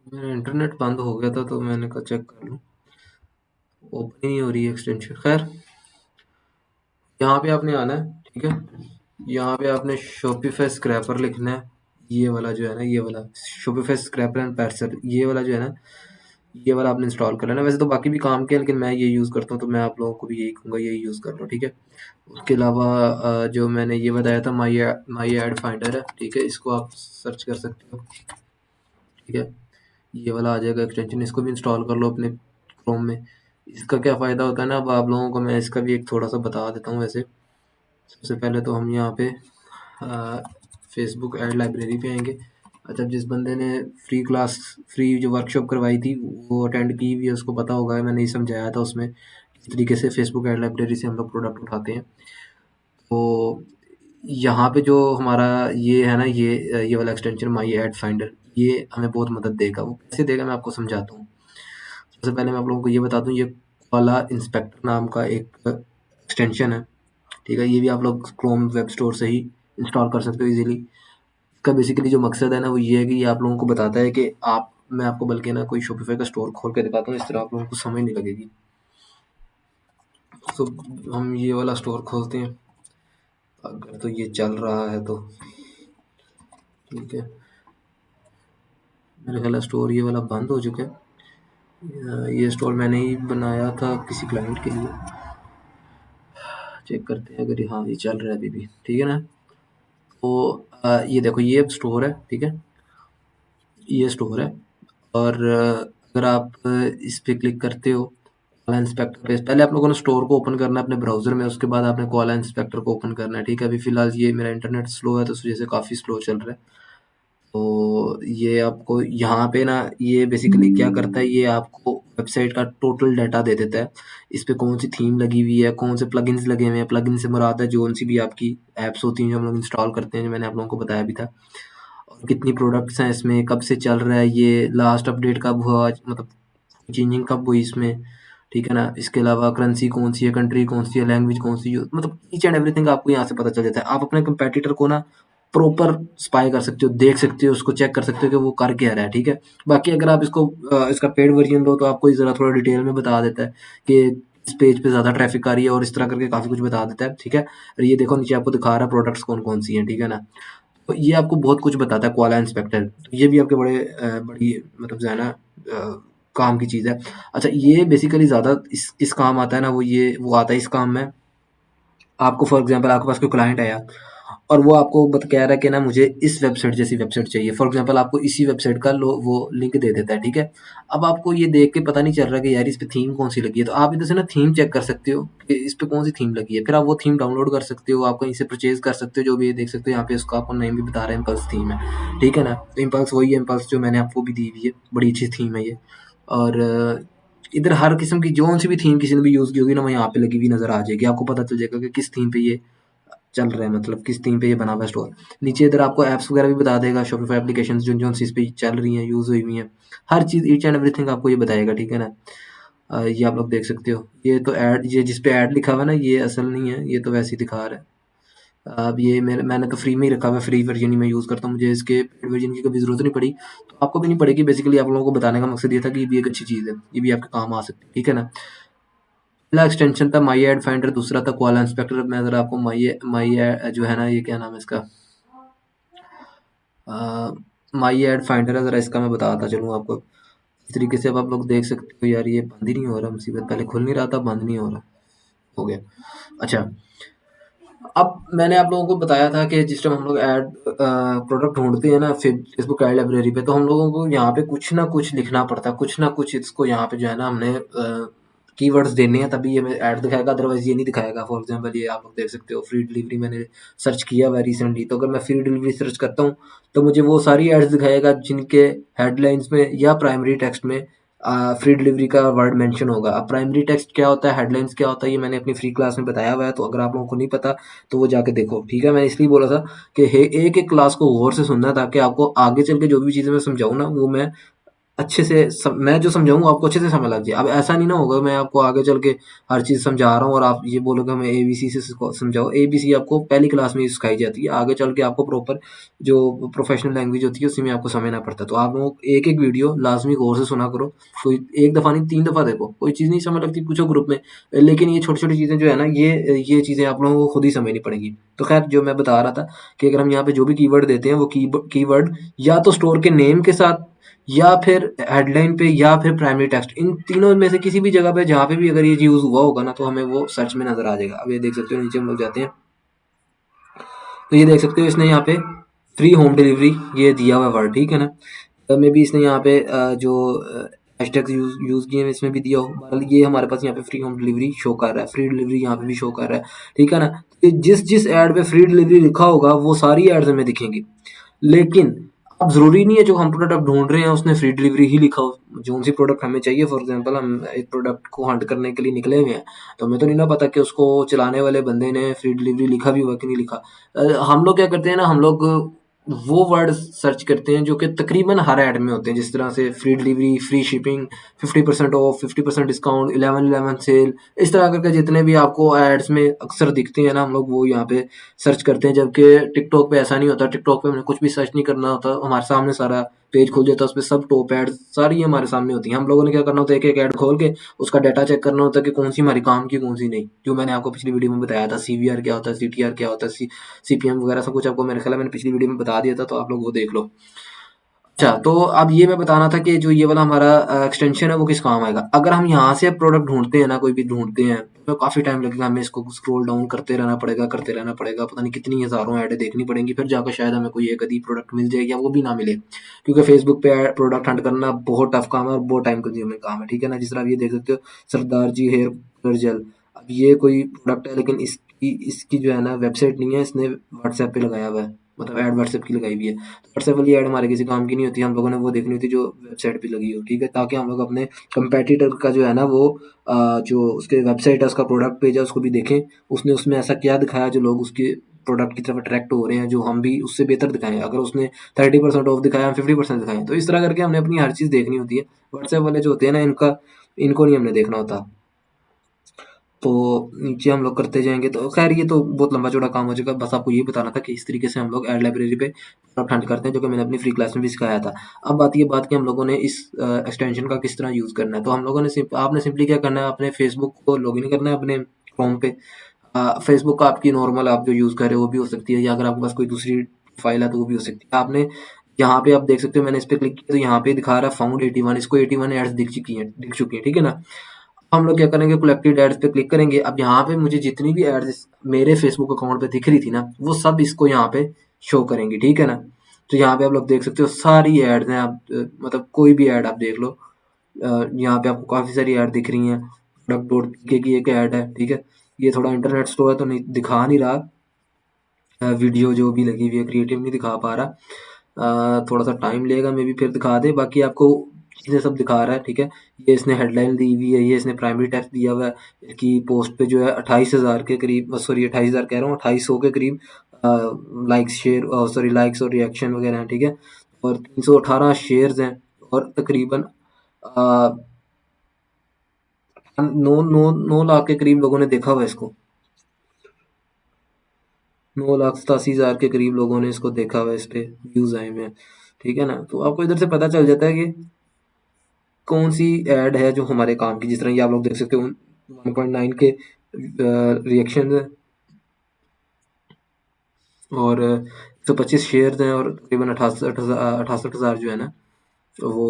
मेरा इंटरनेट बंद हो गया था तो मैंने कहा चेक कर लूँ। ओपन ही नहीं हो रही है एक्सटेंशन। खैर, यहाँ पे आपने आना है, ठीक है। यहाँ पे आपने शॉपिफाई स्क्रैपर लिखना है। ये वाला जो है ना, ये वाला शॉपिफाई स्क्रैपर एंड पैरसर, ये वाला जो है ना, ये वाला आपने इंस्टॉल कर लेना। वैसे तो बाकी भी काम के हैं, लेकिन मैं ये यूज़ करता हूँ तो मैं आप लोगों को भी यही कहूँगा, यही यूज़ कर लो, ठीक है। उसके अलावा जो मैंने ये बताया था, माई एड फाइंडर है, ठीक है। इसको आप सर्च कर सकते हो, ठीक है। ये वाला आ जाएगा एक्सटेंशन, इसको भी इंस्टॉल कर लो अपने क्रोम में। इसका क्या फ़ायदा होता है ना, अब आप लोगों को मैं इसका भी एक थोड़ा सा बता देता हूँ। वैसे सबसे पहले तो हम यहाँ पे फेसबुक ऐड लाइब्रेरी पे आएंगे। अच्छा, जिस बंदे ने फ्री जो वर्कशॉप करवाई थी वो अटेंड की भी है, उसको पता होगा, मैंने ही समझाया था उसमें इस तरीके से फेसबुक ऐड लाइब्रेरी से हम लोग प्रोडक्ट उठाते हैं। तो यहाँ पे जो हमारा ये है ना, ये वाला एक्सटेंशन माई एड फाइंडर, ये हमें बहुत मदद देगा। वो कैसे देगा मैं आपको समझाता हूँ। सबसे पहले मैं आप लोगों को ये बता दूँ, ये वाला इंस्पेक्टर नाम का एक एक्सटेंशन है, ठीक है। ये भी आप लोग क्रोम वेब स्टोर से ही इंस्टॉल कर सकते हो इजीली। इसका बेसिकली जो मकसद है ना, वो ये है कि ये आप लोगों को बताता है कि आप मैं आपको बल्कि ना कोई शॉपिफाई का स्टोर खोल के दिखाता हूँ, इस तरह आप लोगों को समझ नहीं लगेगी। तो हम ये वाला स्टोर खोलते हैं, अगर तो ये चल रहा है तो ठीक है। मेरे ख्याल स्टोर ये वाला बंद हो चुका है। ये स्टोर मैंने ही बनाया था किसी क्लाइंट के लिए। चेक करते हैं, अगर हाँ ये चल रहा है अभी भी, ठीक है ना। तो ये देखो, ये स्टोर है, ठीक है। ये स्टोर है, और अगर आप इस पे क्लिक करते हो कॉला इंस्पेक्टर पे, पहले आप लोगों ने स्टोर को ओपन करना है अपने ब्राउजर में, उसके बाद आपने कॉला इंस्पेक्टर को ओपन करना है, ठीक है। अभी फिलहाल ये मेरा इंटरनेट स्लो है तो उस वजह से काफ़ी स्लो चल रहा है। तो ये आपको यहाँ पे ना, ये बेसिकली क्या करता है, ये आपको वेबसाइट का टोटल डाटा दे देता है। इस पे कौन सी थीम लगी हुई है, कौन से प्लगइन्स लगे हुए हैं। प्लगइन से मुराद है जो सी भी आपकी एप्स होती हैं जो हम लोग इंस्टॉल करते हैं, जो मैंने आप लोगों को बताया भी था। और कितनी प्रोडक्ट्स हैं इसमें, कब से चल रहा है, ये लास्ट अपडेट कब हुआ, मतलब चेंजिंग कब हुई इसमें, ठीक है ना। इसके अलावा करेंसी कौन सी है, कंट्री कौन सी है, लैंग्वेज कौन सी है, मतलब ईच एंड एवरीथिंग आपको यहाँ से पता चल जाता है। आप अपने कंपेटिटर को ना प्रॉपर स्पाई कर सकते हो, देख सकते हो, उसको चेक कर सकते हो कि वो कर क्या रहा है, ठीक है। बाकी अगर आप इसका पेड वर्जन लो तो आपको ज़रा थोड़ा डिटेल में बता देता है कि इस पेज पे ज़्यादा ट्रैफिक आ रही है, और इस तरह करके काफ़ी कुछ बता देता है, ठीक है। और ये देखो नीचे आपको दिखा रहा है प्रोडक्ट्स कौन कौन सी हैं, ठीक है ना। तो ये आपको बहुत कुछ बताता है क्वाला इंस्पेक्टर। तो ये भी आपके बड़ी मतलब जो है ना काम की चीज़ है। अच्छा, ये बेसिकली ज़्यादा इस किस काम आता है ना, वो आता है इस काम में। आपको फॉर एग्जांपल आपके पास कोई क्लाइंट आया और वो आपको कह रहा है कि ना मुझे इस वेबसाइट जैसी वेबसाइट चाहिए। फॉर एग्जांपल आपको इसी वेबसाइट का वो लिंक दे देता है, ठीक है। अब आपको ये देख के पता नहीं चल रहा कि यार इस पे थीम कौन सी लगी है, तो आप इधर से ना थीम चेक कर सकते हो कि इस पे कौन सी थीम लगी है। फिर आप वो थीम डाउनलोड कर सकते हो, आप कहीं से परचेज कर सकते हो, जो भी ये देख सकते हो यहाँ पे उसका आपको नेम भी बता रहे हैं, इम्पल्स थीम है, ठीक है ना। तो इम्पल्स वही है, इम्पल्स जो मैंने आपको भी दी हुई है, बड़ी अच्छी थीम है ये। और इधर हर किस्म की जो सी भी थीम किसी ने भी यूज़ की होगी ना, वो यहाँ पे लगी हुई नज़र आ जाएगी। आपको पता चल जाएगा कि किस थीम पे ये चल रहा है, मतलब किस थीम पे ये बना हुआ है स्टोर। नीचे इधर आपको ऐप्स वगैरह भी बता देगा, शॉपिफाई एप्लीकेशंस जो इस पे चल रही हैं, यूज़ हुई हुई हैं, हर चीज़ ईच एंड एवरीथिंग आपको ये बताएगा, ठीक है ना। ये आप लोग देख सकते हो। ये जिस पे ऐड लिखा हुआ है ना, ये असल नहीं है, ये तो वैसे ही दिखा रहा है। अब ये मैंने तो फ्री में ही रखा हुआ है, फ्री वर्जन ही मैं यूज़ करता हूँ, मुझे इसके पेड वर्जन की कभी ज़रूरत नहीं पड़ी, तो आपको भी नहीं पड़ेगी। बेसिकली आप लोगों को बताने का मकसद ये था कि ये भी एक अच्छी चीज़ है, ये भी आपके काम आ सकती है, ठीक है ना। पहला एक्सटेंशन था माई एड फाइंडर, दूसरा था क्वाला इंस्पेक्टर। मैं ज़रा आपको माई जो है ना, ये क्या नाम है इसका, माई एड फाइंडर है, ज़रा इसका मैं बताता चलूँ आपको। इस तरीके से अब आप लोग देख सकते हो, यार ये बंद ही नहीं हो रहा, मुसीबत, पहले खुल नहीं रहा था, बंद नहीं हो रहा, हो गया। अच्छा, अब मैंने आप लोगों को बताया था कि जिस टाइम हम लोग ऐड प्रोडक्ट ढूंढते हैं ना फेसबुक ऐड लाइब्रेरी पे, तो हम लोगों को यहाँ पे कुछ ना कुछ लिखना पड़ता है, कुछ ना कुछ इसको यहाँ पे जो है ना हमने कीवर्ड्स देने हैं, तभी ये हमें ऐड दिखाएगा, अदरवाइज ये नहीं दिखाएगा। फॉर एग्जांपल ये आप लोग देख सकते हो, फ्री डिलीवरी मैंने सर्च किया हुआ रिसेंटली, तो अगर मैं फ्री डिलीवरी सर्च करता हूँ तो मुझे वो सारी एड्स दिखाएगा जिनके हेडलाइंस में या प्राइमरी टेक्स्ट में फ्री डिलीवरी का वर्ड मेंशन होगा। अब प्राइमरी टेक्स्ट क्या होता है, हेडलाइंस क्या होता है, ये मैंने अपनी फ्री क्लास में बताया हुआ है, तो अगर आप लोगों को नहीं पता तो वो जाके देखो, ठीक है। मैंने इसलिए बोला था कि एक एक क्लास को गौर से सुनना, ताकि आपको आगे चल के जो भी चीज़ें मैं समझाऊँ ना, वो मैं अच्छे से मैं जो समझाऊंगा आपको अच्छे से समझ लग जाए। अब ऐसा नहीं ना होगा मैं आपको आगे चल के हर चीज़ समझा रहा हूँ और आप ये बोलोगे हमें एबीसी से समझाओ। एबीसी आपको पहली क्लास में ही सिखाई जाती है, आगे चल के आपको प्रॉपर जो प्रोफेशनल लैंग्वेज होती है उसी में आपको समझना पड़ता है। तो आप लोग एक एक वीडियो लाजमी गौर से सुना करो, कोई एक दफ़ा नहीं 3 दफ़ा देखो, कोई चीज़ नहीं समझ लगती पूछो ग्रुप में। लेकिन ये छोटी छोटी चीज़ें जो है ना ये चीज़ें आप लोगों को खुद ही समझनी पड़ेंगी। तो खैर जो मैं बता रहा था कि अगर हम यहाँ पे जो भी कीवर्ड देते हैं वो कीवर्ड या तो स्टोर के नेम के साथ या फिर हेडलाइन पे या फिर प्राइमरी टेक्स्ट, इन तीनों में से किसी भी जगह पे जहाँ पे भी अगर ये यूज हुआ होगा ना तो हमें वो सर्च में नजर आ जाएगा। अब ये देख सकते हो नीचे हम लोग जाते हैं तो ये देख सकते हो इसने यहाँ पे फ्री होम डिलीवरी ये दिया हुआ वर्ड, ठीक है ना। में भी इसने यहाँ पे जो हैशटैग यूज किए हैं इसमें भी दिया हो, बहरहाल ये हमारे पास यहाँ पे फ्री होम डिलीवरी शो कर रहा है, फ्री डिलीवरी यहाँ पे भी शो कर रहा है, ठीक है ना। तो जिस जिस एड पे फ्री डिलीवरी लिखा होगा वो सारी एड्स हमें दिखेंगी। लेकिन अब ज़रूरी नहीं है जो हम प्रोडक्ट ढूँढ रहे हैं उसने फ्री डिलीवरी ही लिखा हो। जो-सी प्रोडक्ट हमें चाहिए, फॉर एग्ज़ाम्पल हम एक प्रोडक्ट को हंट करने के लिए निकले हुए हैं, तो हमें तो नहीं ना पता कि उसको चलाने वाले बंदे ने फ्री डिलीवरी लिखा भी हुआ कि नहीं लिखा। हम लोग क्या करते हैं ना, हम लोग वो वर्ड सर्च करते हैं जो कि तकरीबन हर ऐड में होते हैं। जिस तरह से free delivery, free shipping, 50% off, 50% discount, 11/11 sale, इस तरह करके जितने भी आपको एड्स में अक्सर दिखते हैं ना, हम लोग वो यहाँ पे सर्च करते हैं। जबकि टिकटॉक पे ऐसा नहीं होता, टिकटॉक पे हमें कुछ भी सर्च नहीं करना होता, हमारे सामने सारा पेज खुल जाता है, उस पे सब टॉप एड्स सारी हमारे सामने होती हैं। हम लोगों ने क्या करना होता है, एक एक ऐड खोल के उसका डाटा चेक करना होता है कि कौन सी हमारी काम की कौन सी नहीं। जो मैंने आपको पिछली वीडियो में बताया था, सीवीआर क्या होता है, सीटीआर क्या होता है, सीपीएम वगैरह सब कुछ आपको मेरे ख्याल है मैंने पिछली वीडियो में बता दिया था, तो आप लोग वो देख लो। अच्छा, तो अब ये मैं बताना था कि जो ये वाला हमारा एक्सटेंशन है वो किस काम आएगा। अगर हम यहाँ से प्रोडक्ट ढूँढते हैं ना, कोई भी ढूँढते हैं, तो काफ़ी टाइम लगेगा, हमें इसको स्क्रॉल डाउन करते रहना पड़ेगा, पता नहीं कितनी हज़ारों ऐडें देखनी पड़ेंगी, फिर जाकर शायद हमें कोई एक आधी प्रोडक्ट मिल जाए या वो भी ना मिले। क्योंकि फेसबुक पे प्रोडक्ट हंट करना बहुत टफ काम है और बहुत टाइम कंज्यूमिंग काम है, ठीक है ना। जिस तरह आप ये देख सकते हो, सरदार जी हेयर कलर जेल, अब ये कोई प्रोडक्ट है लेकिन इसकी इसकी जो है ना वेबसाइट नहीं है, इसने व्हाट्सएप पे लगाया हुआ है, मतलब ऐड व्हाट्सएप की लगाई हुई है। व्हाट्सएप वाली ऐड हमारे किसी काम की नहीं होती, हम लोगों ने वो देखनी होती जो वेबसाइट पे लगी हो, ठीक है, ताकि हम लोग अपने कंपेटिटर का जो है ना वो जो उसके वेबसाइट है, उसका प्रोडक्ट पेज है, उसको भी देखें, उसने उसमें ऐसा क्या दिखाया जो लोग उसके प्रोडक्ट की तरफ अट्रैक्ट हो रहे हैं, जो हम भी उससे बेहतर दिखाएं। अगर उसने 30% ऑफ दिखाया, हम 50% दिखाएं, तो इस तरह करके हमने अपनी हर चीज़ देखनी होती है। व्हाट्सएप वाले जो होते हैं ना, इनको नहीं हमने देखना होता। तो नीचे हम लोग करते जाएँगे, तो ख़ैर ये तो बहुत लंबा चौड़ा काम हो जाएगा। बस आपको ये बताना था कि इस तरीके से हम लोग ऐड लाइब्रेरी पे प्रोडक्ट हंट करते हैं, जो कि मैंने अपनी फ्री क्लास में भी सिखाया था। अब बात की हम लोगों ने इस एक्सटेंशन का किस तरह यूज़ करना है। तो हम लोगों ने आपने सिंपली क्या करना है, अपने फेसबुक को लॉगिन करना है अपने क्रोम पे। फेसबुक आपकी नॉर्मल आप जो यूज़ कर रहे हो वो भी हो सकती है, या अगर आपके पास कोई दूसरी फ़ाइल है तो वो भी हो सकती है। आपने यहाँ पे आप देख सकते हो, मैंने इस पे क्लिक किया तो यहाँ पे दिखा रहा है फाउंड 81, इसको 81 एड्स दिख चुकी हैं, ठीक है ना। हम लोग क्या करेंगे, कलेक्टेड एड्स पे क्लिक करेंगे। अब यहाँ पे मुझे जितनी भी एड्स मेरे फेसबुक अकाउंट पे दिख रही थी ना, वो सब इसको यहाँ पे शो करेंगी, ठीक है ना। तो यहाँ पे आप लोग देख सकते हो सारी एड्स हैं। आप मतलब कोई भी ऐड आप देख लो, यहाँ पे आपको काफ़ी सारी ऐड दिख रही हैं। प्रोडक्ट डॉट पीके की एक ऐड है, ठीक है। ये थोड़ा इंटरनेट स्लो है तो नहीं दिखा नहीं रहा, वीडियो जो भी लगी हुई है क्रिएटिव नहीं दिखा पा रहा। थोड़ा सा टाइम लेगा, मे बी फिर दिखा दे। बाकी आपको चीज़ें सब दिखा रहा है, ठीक है। ये इसने हेडलाइन दी हुई है, ये इसने प्राइमरी टेक्स्ट दिया हुआ है। इसकी पोस्ट पे जो है 28,000 के करीब, सॉरी 28,000 कह रहा हूँ, 2800 के करीब लाइक्स शेयर सॉरी लाइक्स और रिएक्शन वगैरह हैं, ठीक है। और 318 शेयर्स हैं और तकरीबन अ, 9 लाख के करीब लोगों ने देखा हुआ है इसको। 9,87,000 के करीब लोगों ने इसको देखा हुआ है, इस पे व्यूज आए हुए हैं, ठीक है ना। तो आपको इधर से पता चल जाता है कि कौन सी ऐड है जो हमारे काम की। जिस तरह ये आप लोग देख सकते हो 1.9 के रिएक्शन है और 125 शेयर हैं और तकरीबन 68,000 जो है ना वो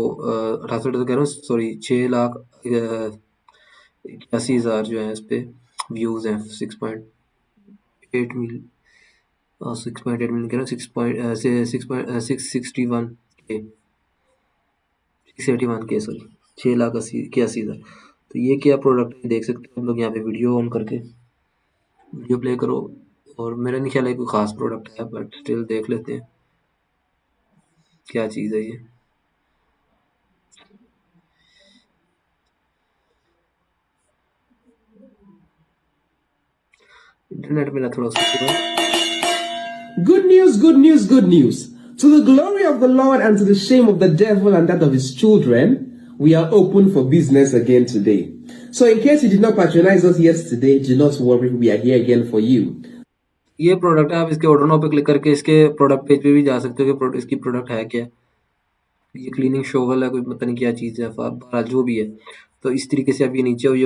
68 तो कह रहा हूँ, सॉरी 6,81,000 जो है इस पे व्यूज हैं। 6.8 मिलियन, 6.8 मिलियन कह रहा हूँ, 681 के, सॉरी 6,80,000। तो ये क्या प्रोडक्ट देख सकते हो हम लोग यहाँ पे, वीडियो ऑन करके वीडियो प्ले करो। और मेरा नहीं ख्याल है कोई खास प्रोडक्ट है, बट स्टिल देख लेते हैं क्या चीज़ है ये। इंटरनेट मेरा थोड़ा स्लो है। Good news, good news, good news. To the glory of the Lord and to the shame of the devil and that of his children, we are open for business again today. So in case you did not patronize us yesterday, do not worry, we are here again for you. ये product है, आप इसके order now पे click करके इसके product page पे भी जा सकते हो कि इसकी प्रोडक्ट है क्या। ये क्लीनिंग शोवल है, कोई पता नहीं क्या चीज़ है, बहरहाल जो भी है। तो इस तरीके से आप ये नीचे हुई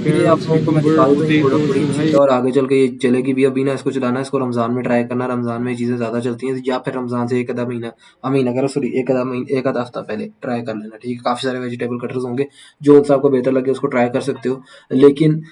ये आप लोगों को मैं दिखा देता हूँ, ये प्रोडक्ट बड़ी अच्छी है और आगे चल के ये चलेगी भी। अभी ना इसको चलाना है, इसको रमज़ान में ट्राई करना। रमज़ान में ये चीज़ें ज़्यादा चलती हैं, या फिर रमज़ान से एक आधा महीना महीना करो, सॉरी एक आधा हफ्ता पहले ट्राई कर लेना, ठीक है। काफ़ी सारे वेजिटेबल कटर्स होंगे, जो उनसे आपको बेहतर लगे उसको ट्राई कर सकते हो, लेकिन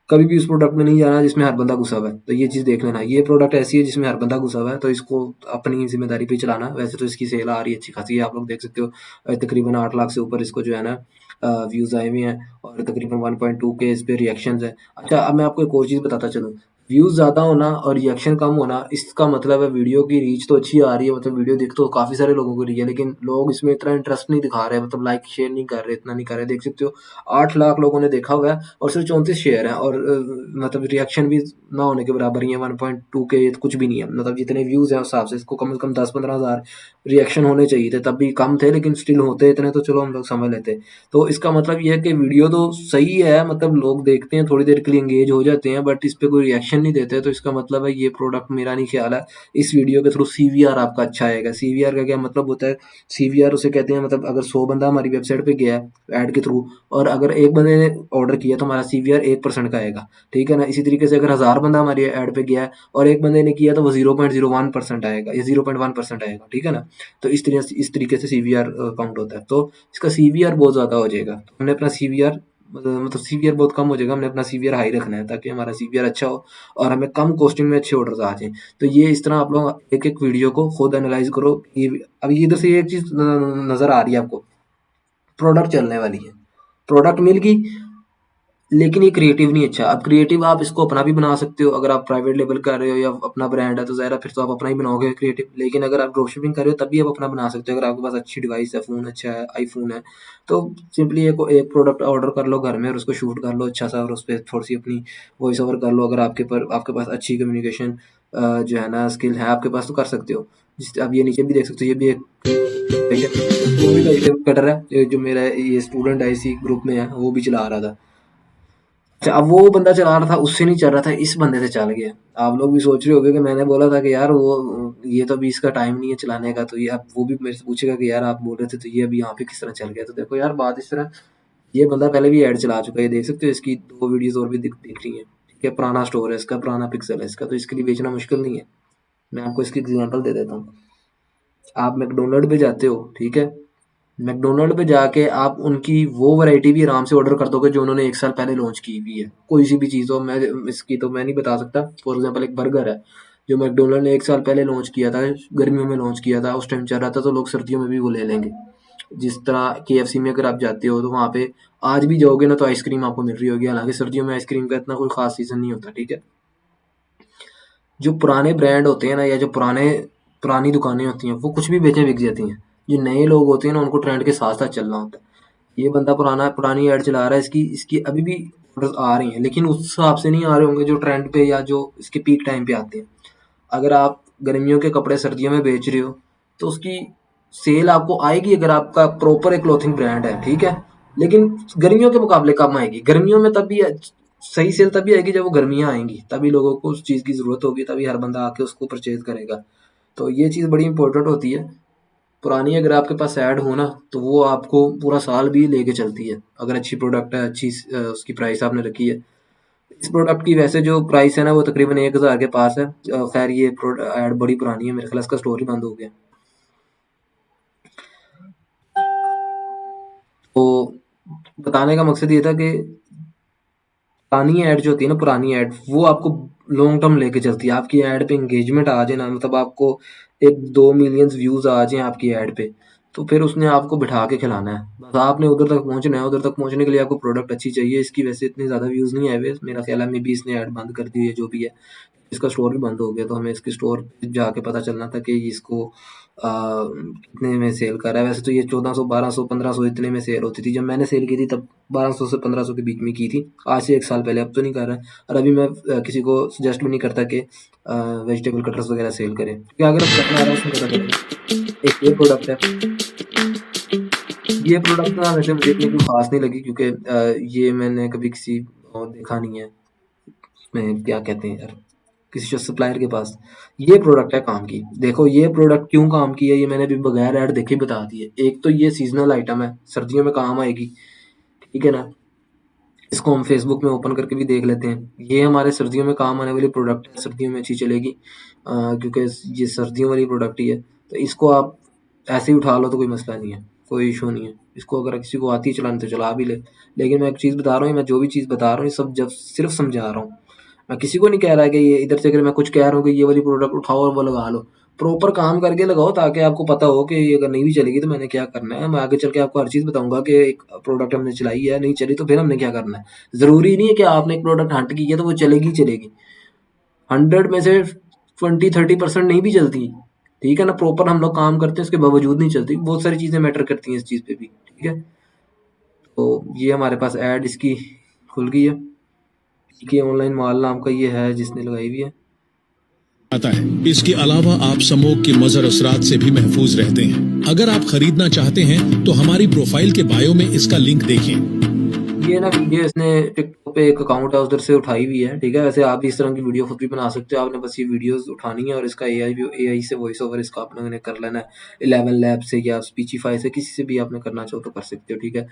कभी भी उस प्रोडक्ट में नहीं जाना जिसमें हर बंदा घुसा हुआ है। तो ये चीज़ देख लेना, ये प्रोडक्ट ऐसी है जिसमें हर बंदा घुसा हुआ है, तो इसको अपनी जिम्मेदारी पे चलाना। वैसे तो इसकी सेल आ रही है अच्छी खासी है, आप लोग देख सकते हो। तकरीबन 8 लाख से ऊपर इसको जो है ना व्यूज़ आए हुए हैं और तकरीबन 1.2 के इस पे रिएक्शंस हैं। अच्छा, अब मैं आपको एक और चीज़ बताता चलूँ। व्यूज़ ज़्यादा होना और रिएक्शन कम होना, इसका मतलब है वीडियो की रीच तो अच्छी आ रही है, मतलब वीडियो दिख तो काफ़ी सारे लोगों को रही है, लेकिन लोग इसमें इतना इंटरेस्ट नहीं दिखा रहे, मतलब लाइक शेयर नहीं कर रहे, इतना नहीं कर रहे। देख सकते हो 8 लाख लोगों ने देखा हुआ है और सिर्फ 34 शेयर हैं, और मतलब रिएक्शन भी ना होने के बराबर ही है। 1.2 के ये तो कुछ भी नहीं है, मतलब जितने व्यूज़ हैं उस हिसाब से इसको कम से कम 10-15 हज़ार रिएक्शन होने चाहिए थे, तब भी कम थे, लेकिन स्टिल होते इतने तो चलो हम लोग समझ लेते। तो इसका मतलब ये है कि वीडियो तो सही है, मतलब लोग देखते हैं, थोड़ी देर के लिए एंगेज हो जाते हैं, बट इस पे कोई रिएक्शन नहीं देते। तो इसका मतलब है ये प्रोडक्ट, मेरा नहीं ख्याल है, इस वीडियो के थ्रू सीवीआर आपका अच्छा आएगा। सीवीआर का क्या मतलब होता है? सीवीआर उसे कहते हैं, मतलब अगर 100 बंदा हमारी वेबसाइट पे गया है ऐड के थ्रू, और अगर एक बंदे ने ऑर्डर किया तो हमारा सीवीआर 1% का आएगा, ठीक है ना। इसी तरीके से अगर 1000 बंदा हमारी ऐड पे गया है और एक बंदे ने किया तो वो 0.01% आएगा, या 0.1% आएगा, ठीक है ना। तो इस तरीके से सीवीआर काउंट होता है। तो इसका सीवीआर बहुत ज़्यादा हो जाएगा। हमने अपना सीवीआर मतलब सीवीआर बहुत कम हो जाएगा, हमने अपना सीवीआर हाई रखना है ताकि हमारा सीवीआर अच्छा हो और हमें कम कॉस्टिंग में अच्छे ऑर्डर्स आ जाएँ। तो ये इस तरह आप लोग एक-एक वीडियो को खुद एनालाइज़ करो। ये अभी इधर से ये एक चीज़ नज़र आ रही है आपको, प्रोडक्ट चलने वाली है, प्रोडक्ट मिल गई, लेकिन ये क्रिएटिव नहीं अच्छा। अब क्रिएटिव आप इसको अपना भी बना सकते हो, अगर आप प्राइवेट लेबल कर रहे हो या अपना ब्रांड है तो ज़ाहिर है फिर तो आप अपना ही बनाओगे क्रिएटिव। लेकिन अगर आप ड्रॉप शिपिंग कर रहे हो तब भी आप अपना बना सकते हो, अगर आपके पास अच्छी डिवाइस है, फ़ोन अच्छा है, आईफ़ोन है, तो सिंपली एक प्रोडक्ट ऑर्डर कर लो घर में और उसको शूट कर लो अच्छा सा, और उस पे थोड़ी-सी अपनी वॉइस ओवर कर लो। अगर आपके पास अच्छी कम्युनिकेशन जो है ना स्किल है आपके पास, तो कर सकते हो। जिस आप ये नीचे भी देख सकते हो, ये भी एक वो भी वेजिटेबल कटर है, ये जो मेरा ये स्टूडेंट है इसी ग्रुप में है, वो भी चला रहा था। अच्छा, अब वो बंदा चला रहा था, उससे नहीं चल रहा था, इस बंदे से चल गया। आप लोग भी सोच रहे होंगे कि मैंने बोला था कि यार वो ये तो अभी इसका टाइम नहीं है चलाने का, तो ये अब वो भी मेरे से पूछेगा कि यार आप बोल रहे थे तो ये अभी यहाँ पे किस तरह चल गया। तो देखो यार, बात इस तरह, ये बंदा पहले भी ऐड चला चुका है, ये देख सकते हो, इसकी 2 वीडियोज़ और भी दिख रही हैं। ठीक है, पुराना स्टोर है इसका, पुराना पिक्सल है इसका, तो इसके लिए बेचना मुश्किल नहीं है। मैं आपको इसकी एग्ज़ाम्पल दे देता हूँ। आप मैकडॉनल्ड पे जाते हो, ठीक है? मैकडॉनल्ड पे जाके आप उनकी वो वैरायटी भी आराम से ऑर्डर कर दोगे जो उन्होंने 1 साल पहले लॉन्च की हुई है। कोई सी भी चीज़ हो, मैं इसकी तो मैं नहीं बता सकता। फॉर एग्ज़ाम्पल एक बर्गर है, जो मैकडॉनल्ड ने 1 साल पहले लॉन्च किया था, गर्मियों में लॉन्च किया था, उस टाइम चल रहा था, तो लोग सर्दियों में भी वो ले लेंगे। जिस तरह केएफसी में अगर आप जाते हो तो वहाँ पे आज भी जाओगे ना तो आइसक्रीम आपको मिल रही होगी, हालाँकि सर्दियों में आइसक्रीम का इतना कोई ख़ास सीज़न नहीं होता, ठीक है? जो पुराने ब्रांड होते हैं ना, या जो पुरानी दुकानें होती हैं, वो कुछ भी बेचें बिक जाती हैं। जो नए लोग होते हैं ना, उनको ट्रेंड के साथ-साथ चलना होता है। ये बंदा पुरानी ऐड चला रहा है, इसकी इसकी अभी भी ऑर्डर्स आ रही हैं, लेकिन उस हिसाब से नहीं आ रहे होंगे जो ट्रेंड पे या जो इसके पीक टाइम पे आते हैं। अगर आप गर्मियों के कपड़े सर्दियों में बेच रहे हो, तो उसकी सेल आपको आएगी अगर आपका प्रॉपर एक क्लॉथिंग ब्रांड है, ठीक है? लेकिन गर्मियों के मुकाबले कम आएगी। गर्मियों में तब भी सही सेल तभी आएगी जब वो गर्मियाँ आएँगी, तभी लोगों को उस चीज़ की ज़रूरत होगी, तभी हर बंदा आके उसको परचेज़ करेगा। तो ये चीज़ बड़ी इम्पोर्टेंट होती है। पुरानी अगर आपके पास ऐड हो ना, तो वो आपको पूरा साल भी लेके चलती है, अगर अच्छी प्रोडक्ट है, अच्छी उसकी प्राइस आपने रखी है। इस प्रोडक्ट की वैसे जो प्राइस है ना, वो तकरीबन 1000 के पास है। खैर ये ऐड बड़ी पुरानी है, मेरे ख्याल इसका स्टोर ही बंद हो गया। तो बताने का मकसद ये था कि पुरानी ऐड जो होती है ना, पुरानी ऐड वो आपको लॉन्ग टर्म लेके चलती है। आपकी ऐड पे एंगेजमेंट आ जाए ना, मतलब आपको 1-2 मिलियंस व्यूज़ आ जाएँ आपकी ऐड पे, तो फिर उसने आपको बिठा के खिलाना है। बस आपने उधर तक पहुँचना है, उधर तक पहुँचने के लिए आपको प्रोडक्ट अच्छी चाहिए। इसकी वैसे इतने ज़्यादा व्यूज़ नहीं आए हुए, मेरा ख्याल है मेबी इसने ऐड बंद कर दी है, जो भी है। इसका स्टोर भी बंद हो गया, तो हमें इसके स्टोर पे जाके पता चलना था कि इसको कितने में सेल कर रहा है। वैसे तो ये 1400, 1200, 1500 इतने में सेल होती थी। जब मैंने सेल की थी तब 1200 से 1500 के बीच में की थी, आज से 1 साल पहले। अब तो नहीं कर रहा है। और अभी मैं किसी को सजेस्ट भी नहीं करता कि वेजिटेबल कटर्स वगैरह सेल करें, क्योंकि अगर आप करना आ रहा है उसमें ज़्यादा बेटर है। एक ये प्रोडक्ट है। ये प्रोडक्ट ना वैसे मुझे इतनी कोई ख़ास नहीं लगी, क्योंकि ये मैंने कभी किसी देखा नहीं है। मैं क्या कहते हैं यार, किसी जो सप्लायर के पास। ये प्रोडक्ट है काम की। देखो ये प्रोडक्ट क्यों काम की है, ये मैंने अभी बगैर ऐड देखे बता दी है। एक तो ये सीज़नल आइटम है, सर्दियों में काम आएगी, ठीक है ना? इसको हम फेसबुक में ओपन करके भी देख लेते हैं। ये हमारे सर्दियों में काम आने वाली प्रोडक्ट है, सर्दियों में अच्छी चलेगी, क्योंकि ये सर्दियों वाली प्रोडक्ट ही है। तो इसको आप ऐसे ही उठा लो तो कोई मसला नहीं है, कोई इशू नहीं है। इसको अगर किसी को आती है चलानी तो चला भी ले। लेकिन मैं एक चीज़ बता रहा हूँ, मैं जो भी चीज़ बता रहा हूँ ये सब जब सिर्फ समझा रहा हूँ। मैं किसी को नहीं कह रहा कि ये इधर से, अगर मैं कुछ कह रहा हूँ कि ये वाली प्रोडक्ट उठाओ और वो लगा लो, प्रॉपर काम करके लगाओ, ताकि आपको पता हो कि ये अगर नहीं भी चलेगी तो मैंने क्या करना है। मैं आगे चल के आपको हर चीज़ बताऊंगा कि एक प्रोडक्ट हमने चलाई है, नहीं चली तो फिर हमने क्या करना है। ज़रूरी नहीं है कि आपने एक प्रोडक्ट हंट की है तो वो चलेगी ही चलेगी। 100 में से 20-30% नहीं भी चलती, ठीक है ना? प्रॉपर हम लोग काम करते हैं उसके बावजूद नहीं चलती। बहुत सारी चीज़ें मैटर करती हैं इस चीज़ पे भी, ठीक है? तो ये हमारे पास ऐड इसकी खुल गई है कि ऑनलाइन माल नाम का ये है जिसने लगाई हुई है। आता है। इसके अलावा आप समोग के मजर असरात से भी महफूज रहते हैं। अगर आप खरीदना चाहते हैं तो हमारी प्रोफाइल के बायो में इसका लिंक देखें। ये ना वीडियो इसने टिकटॉक पे एक अकाउंट है उधर से उठाई हुई है, ठीक है? वैसे आप भी इस तरह की वीडियो खुद भी बना सकते हो। आपने बस ये वीडियोस उठानी है और इसका एआई से वॉइस ओवर इसका आप लोगों ने कर लेना है। 11 लैब से या स्पीचिफाई से, किसी से भी आपने करना चाहो तो कर सकते हो, ठीक है?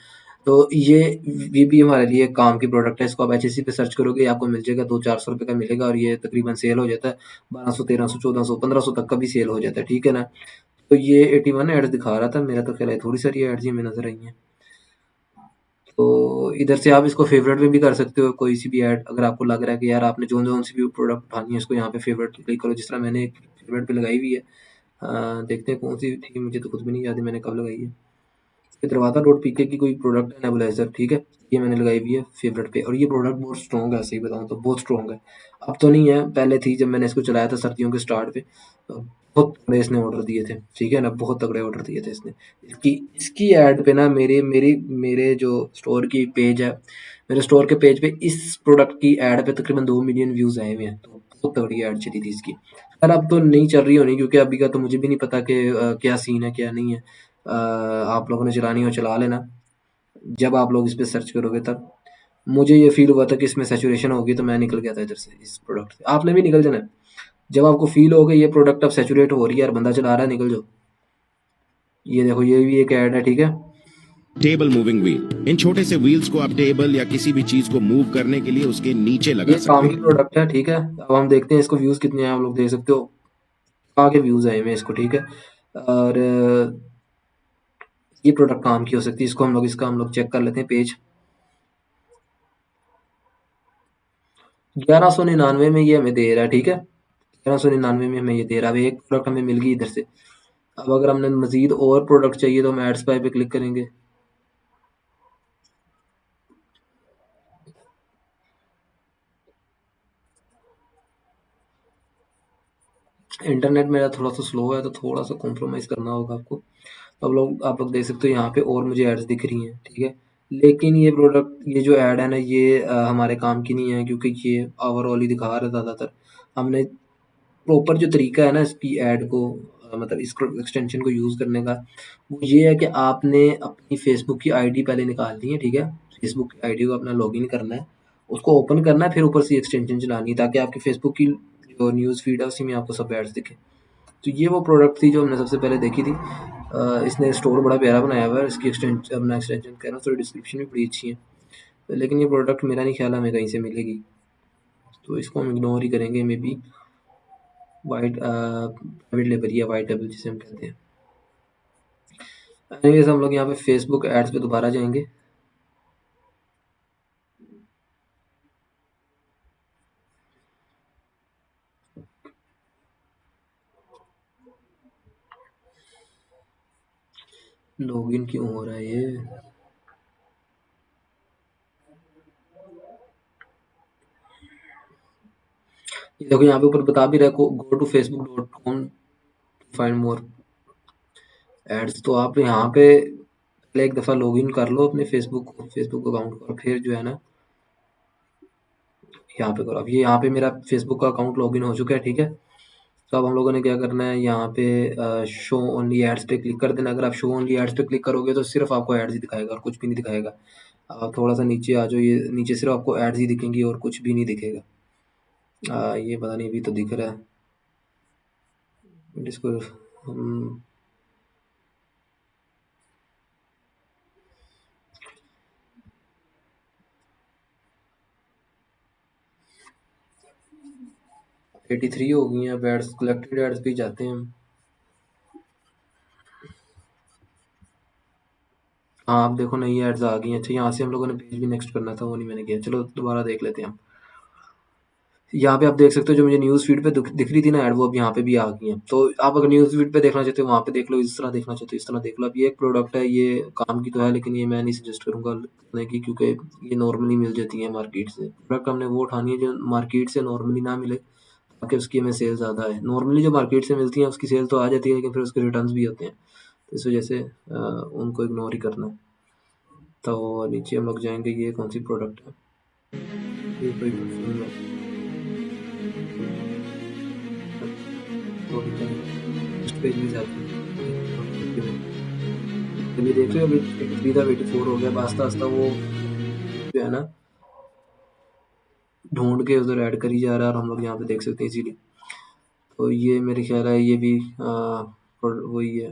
तो ये भी हमारे लिए काम की प्रोडक्ट है। इसको आप एचएससी पे सर्च करोगे आपको मिल जाएगा, 200-400 रुपये का मिलेगा, और ये तकरीबन सेल हो जाता है 1200, 1300, 1400, 1500 तक का भी सेल हो जाता है, ठीक है ना? तो ये 81 एड्स दिखा रहा था, मेरा तो ख्याल है थोड़ी सारी एड्स ही हमें नजर आई हैं। तो इधर से आप इसको फेवरेट में भी कर सकते हो, कोई सी भी ऐड अगर आपको लग रहा है कि यार आपने जोन सी भी प्रोडक्ट उठानी है, इसको यहाँ पे फेवरेट पे क्लिक करो। जिस तरह मैंने एक फेवरेट पे लगाई हुई है, देखते हैं कौन सी थी, मुझे तो खुद भी नहीं याद है मैंने कब लगाई है। ये दरवाज़ा डॉट पीके की कोई प्रोडक्ट है, नेबुलाइजर, ठीक है? ये मैंने लगाई हुई है फेवरेट पे, और ये प्रोडक्ट बहुत स्ट्रॉन्ग है, सही बताऊँ तो बहुत स्ट्रॉन्ग है। अब तो नहीं है, पहले थी जब मैंने इसको चलाया था सर्दियों के स्टार्ट पे। बहुत तगड़े इसने ऑर्डर दिए थे, ठीक है ना? बहुत तगड़े ऑर्डर दिए थे इसने। इसकी इसकी ऐड पे ना मेरे मेरे मेरे जो स्टोर की पेज है, मेरे स्टोर के पेज पे इस प्रोडक्ट की ऐड पे तकरीबन 2 मिलियन व्यूज़ आए हुए हैं। तो बहुत तगड़ी ऐड चली थी इसकी। पर अब तो नहीं चल रही होनी, क्योंकि अभी का तो मुझे भी नहीं पता कि क्या सीन है क्या नहीं है। आप लोगों ने चलानी हो चला लेना। जब आप लोग इस पे सर्च करोगे तब मुझे ये फ़ील हुआ था कि इसमें सैचुरेशन होगी, तो मैं निकल गया था इधर से इस प्रोडक्ट से। आपने भी निकल जाना है। जब आपको फ़ील हो कि ये प्रोडक्ट अब सैचुरेट हो रही है और बंदा चला रहा है, निकल जाओ। ये देखो ये भी एक ऐड है, ठीक है? Table moving wheel. इन छोटे से व्हील्स को आप टेबल या किसी भी चीज को मूव करने के लिए उसके नीचे लगा ये सकते काम की हैं। प्रोडक्ट है, ठीक है? अब हम देखते हैं इसको व्यूज़ कितने हैं, आप लोग देख सकते हो। आगे व्यूज़ आए हुए हैं इसको, ठीक है? और ये प्रोडक्ट काम की हो सकती है। इसको हम लोग चेक कर लेते हैं पेज। 1199 में ये हमें दे रहा है, ठीक है? 1199 में हमें ये दे रहा है। अब एक प्रोडक्ट हमें मिल गई इधर से। अब अगर हमने मज़ीद और प्रोडक्ट चाहिए तो हम एड्स बाय पे क्लिक करेंगे। इंटरनेट मेरा थोड़ा-सा स्लो है, तो थोड़ा-सा कॉम्प्रोमाइज़ करना होगा आपको। आप लोग देख सकते हो यहाँ पे और मुझे एड्स दिख रही हैं, ठीक है? लेकिन ये प्रोडक्ट, ये जो ऐड है ना, ये हमारे काम की नहीं है, क्योंकि ये ओवरऑल ही दिखा रहा है ज़्यादातर। हमने प्रॉपर जो तरीका है ना इसकी ऐड को, मतलब इस एक्सटेंशन को यूज़ करने का, वो ये है कि आपने अपनी फ़ेसबुक की आईडी पहले निकालनी है, ठीक है? फ़ेसबुक की आईडी को अपना लॉगिन करना है, उसको ओपन करना है, फिर ऊपर से एक्सटेंशन चलानी है, ताकि आपकी फ़ेसबुक की जो न्यूज़ फ़ीड है उसी में आपको सब एड्स दिखें। तो ये वो प्रोडक्ट थी जो हमने सबसे पहले देखी थी। इसने स्टोर बड़ा प्यारा बनाया हुआ है, इसकी अपना एक्सटेंशन कह रहा हूँ, थोड़ी डिस्क्रिप्शन भी बड़ी अच्छी है। लेकिन ये प्रोडक्ट मेरा नहीं ख्याल हमें कहीं से मिलेगी, तो इसको हम इग्नोर ही करेंगे। May be white private label या वाइट लेबल जिसे हम कहते हैं। एनीवेज हम लोग यहाँ पे फेसबुक एड्स पे दोबारा जाएंगे। लॉगिन क्यों हो रहा है ये? ये देखो यहाँ पे ऊपर बता भी रहा है, go to facebook.com find more. Ads तो आप यहाँ पे पहले एक दफ़ा लॉगिन कर लो अपने फेसबुक अकाउंट को, और फिर जो है ना यहाँ पे करो। अब ये यहाँ पे मेरा फेसबुक का अकाउंट लॉगिन हो चुका है, ठीक है। तो अब हम लोगों ने क्या करना है, यहाँ पे शो ओनली एड्स पे क्लिक कर देना। अगर आप शो ओनली एड्स पे क्लिक करोगे तो सिर्फ आपको एड्स ही दिखाएगा और कुछ भी नहीं दिखाएगा। आप थोड़ा सा नीचे आ जाओ, ये नीचे सिर्फ आपको एड्स ही दिखेंगी और कुछ भी नहीं दिखेगा। ये पता नहीं, अभी तो दिख रहा है इसको हम 83 हो गई हैं। अब एड्स कलेक्टेड एड्स पे ही जाते हैं हम। हाँ, आप देखो नई एड्स आ गई हैं। अच्छा, यहाँ से हम लोगों ने पेज भी नेक्स्ट करना था, वो नहीं मैंने किया। चलो दोबारा देख लेते हैं हम। यहाँ पे आप देख सकते हो, जो मुझे न्यूज़ फीड पे दिख रही थी ना ऐड, वो अब यहाँ पे भी आ गई हैं। तो आप अगर न्यूज़ फीड पे देखना चाहते हो वहाँ पे देख लो, इस तरह देखना चाहते हो इस तरह देख लो। अब ये एक प्रोडक्ट है, ये काम की तो है, लेकिन ये मैं नहीं सजेस्ट करूँगा लेने की, क्योंकि ये नॉर्मली मिल जाती है मार्केट से। प्रोडक्ट हमने वो उठानी है जो मार्केट से नॉर्मली ना मिले, ताकि उसकी हमें सेल ज़्यादा है। नॉर्मली जो मार्केट से मिलती है उसकी सेल तो आ जाती है, लेकिन फिर उसके रिटर्न्स भी होते हैं, तो इस वजह से उनको इग्नोर ही करना है। तो नीचे हम लोग जाएंगे, ये कौन सी प्रोडक्ट है, ये कोई परफ्यूम है। थोड़ी नेक्स्ट पेज में जाते हैं। अभी देख रहे हो, अभी 83 था 84 हो गया। अब आस्ता आस्ता वो जो है ना ढूंढ के उधर ऐड करी जा रहा है, और हम लोग यहाँ पे देख सकते हैं इजीली। तो ये मेरे ख्याल है ये भी वही है।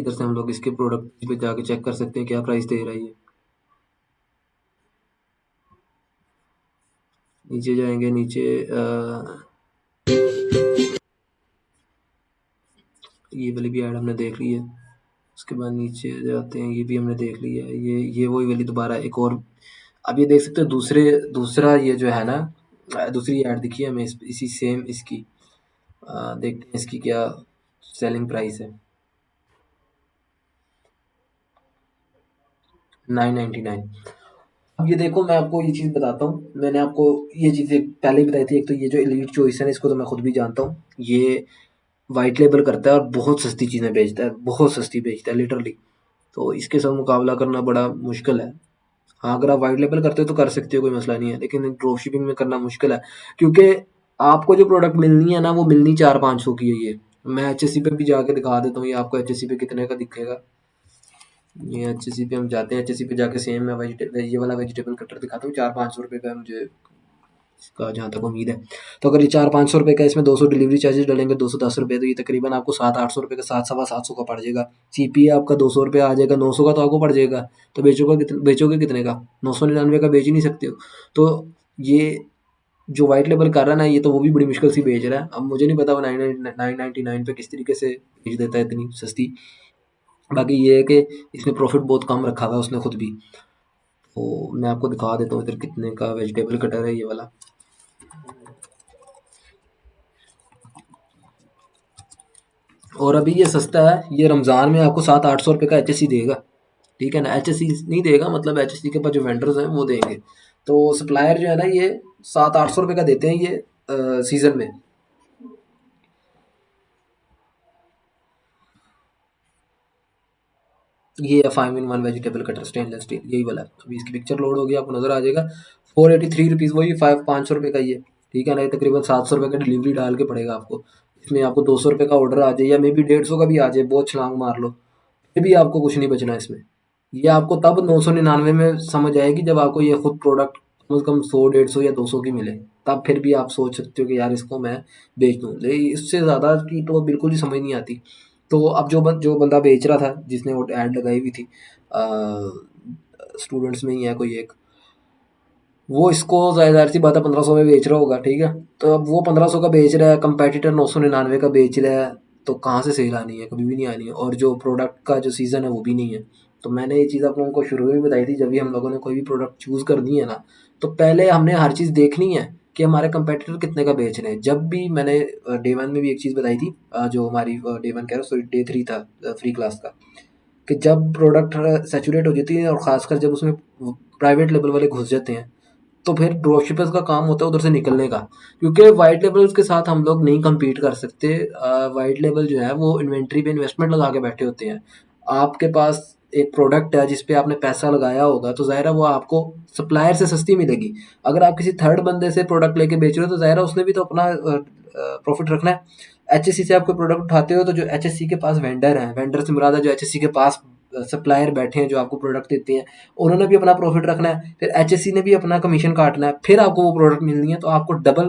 इधर से हम लोग इसके प्रोडक्ट पे जाके चेक कर सकते हैं क्या प्राइस दे रहा है ये। नीचे जाएंगे, नीचे ये वाली भी ऐड हमने देख ली है। उसके बाद नीचे जाते हैं, ये भी हमने देख लिया है। ये वही वाली दोबारा एक और। अब ये देख सकते हो दूसरा ये जो है ना दूसरी ऐड दिखी है हमें इसी सेम इसकी। देखते हैं इसकी क्या सेलिंग प्राइस है। 999। अब ये देखो, मैं आपको ये चीज़ बताता हूँ। मैंने आपको ये चीज़ें पहले ही बताई थी। एक तो ये जो एलीट चॉइस है ना, इसको तो मैं खुद भी जानता हूँ। ये वाइट लेबल करता है और बहुत सस्ती चीज़ें बेचता है, बहुत सस्ती बेचता है लिटरली। तो इसके साथ मुकाबला करना बड़ा मुश्किल है। हाँ, अगर आप वाइट लेबल करते हो तो कर सकते हो, कोई मसला नहीं है, लेकिन ड्रॉप शिपिंग में करना मुश्किल है, क्योंकि आपको जो प्रोडक्ट मिलनी है ना, वो मिलनी 400-500 की है। ये मैं एचएससी पे भी जाके दिखा देता हूँ, ये आपको एचएससी पे कितने का दिखेगा। ये एचएससी पे हम जाते हैं, एचएससी पे जाके सेम मैं ये वाला वेजिटेबल कटर दिखाता हूँ। 400-500 रुपये का मुझे इसका जहाँ तक उम्मीद है। तो अगर ये 400-500 रुपये का, इसमें 200 डिलीवरी चार्जेस डलेंगे, 210 रुपये, तो ये तकरीबन आपको 700-800 रुपये का, 700-750 का पड़ जाएगा। सीपीए आपका 200 रुपये आ जाएगा, 900 का तो आपको पड़ जाएगा। तो बेचोगे कितने का? 999 का बेच ही नहीं सकते हो। तो ये जो वाइट लेबल कर रहा है ना, ये तो वो भी बड़ी मुश्किल से बेच रहा है। अब मुझे नहीं पता वो 999 पे किस तरीके से बेच देता है इतनी सस्ती। बाकी ये है कि इसने प्रॉफिट बहुत कम रखा हुआ है उसने खुद भी। तो मैं आपको दिखा देता हूँ इधर कितने का वेजिटेबल कटर है ये वाला। और अभी ये सस्ता है, ये रमज़ान में आपको 700-800 रुपये का एचएससी देगा, ठीक है ना। एचएससी नहीं देगा, मतलब एचएससी के पास जो वेंडर्स हैं वो देंगे। तो सप्लायर जो है ना, ये 700-800 रुपये का देते हैं ये सीज़न में। ये है 5-in-1 vegetable cutter stainless steel, यही वाला। अभी इसकी पिक्चर लोड होगी, आपको नज़र आ जाएगा। 483 रुपीज़, वही 500 रुपये का ये, ठीक है ना। ये तकरीबन 700 रुपये का डिलीवरी डाल के पड़ेगा आपको। इसमें आपको 200 रुपये का ऑर्डर आ जाए, या मे बी 150 का भी आ जाए, बहुत छलांग मार लो, फिर भी आपको कुछ नहीं बचना इसमें। ये आपको तब 999 में समझ आएगी जब आपको ये खुद प्रोडक्ट कम से कम 100, 150 या 200 की मिले। तब फिर भी आप सोच सकते हो कि यार इसको मैं बेच दूँ, लेकिन इससे ज़्यादा की तो बिल्कुल ही समझ नहीं आती। तो अब जो बंदा बेच रहा था, जिसने वो ऐड लगाई हुई थी, स्टूडेंट्स में ही है कोई एक, वो इसको ज़ाहिर सी बात है 1500 में बेच रहा होगा, ठीक है। तो अब वो 1500 का बेच रहा है, कंपेटिटर 999 का बेच रहा है, तो कहाँ से सेल आनी है? कभी भी नहीं आनी है। और जो प्रोडक्ट का जो सीज़न है वो भी नहीं है। तो मैंने ये चीज़ आप लोगों को शुरू में भी बताई थी, जब भी हम लोगों ने कोई भी प्रोडक्ट चूज़ करनी है ना, तो पहले हमने हर चीज़ देखनी है कि हमारे कंपेटिटर कितने का बेच रहे हैं। जब भी मैंने डे 1 में भी एक चीज़ बताई थी, जो हमारी डे 1 कह रहा हूँ, सॉरी डे 3 था फ्री क्लास का, कि जब प्रोडक्ट सैचुरेट हो जाती है, और ख़ासकर जब उसमें प्राइवेट लेवल वाले घुस जाते हैं, तो फिर ड्रॉप शिपर्स का काम होता है उधर से निकलने का, क्योंकि वाइट लेबल्स के साथ हम लोग नहीं compete कर सकते। वाइट लेबल जो है वो इन्वेंट्री पे इन्वेस्टमेंट लगा के बैठे होते हैं। आपके पास एक प्रोडक्ट है जिस पे आपने पैसा लगाया होगा, तो ज़ाहिर है वो आपको सप्लायर से सस्ती मिलेगी। अगर आप किसी थर्ड बंदे से प्रोडक्ट लेके बेच रहे हो तो ज़ाहिर है उसने भी तो अपना प्रॉफिट रखना है। एचएससी से आप कोई प्रोडक्ट उठाते हो तो जो एचएससी के पास वेंडर हैं, वेंडर से मुराद है जो एचएससी के पास सप्लायर बैठे हैं जो आपको प्रोडक्ट देते हैं, उन्होंने भी अपना प्रॉफिट रखना है, फिर एचएससी ने भी अपना कमीशन काटना है, फिर आपको वो प्रोडक्ट मिलनी है, तो आपको डबल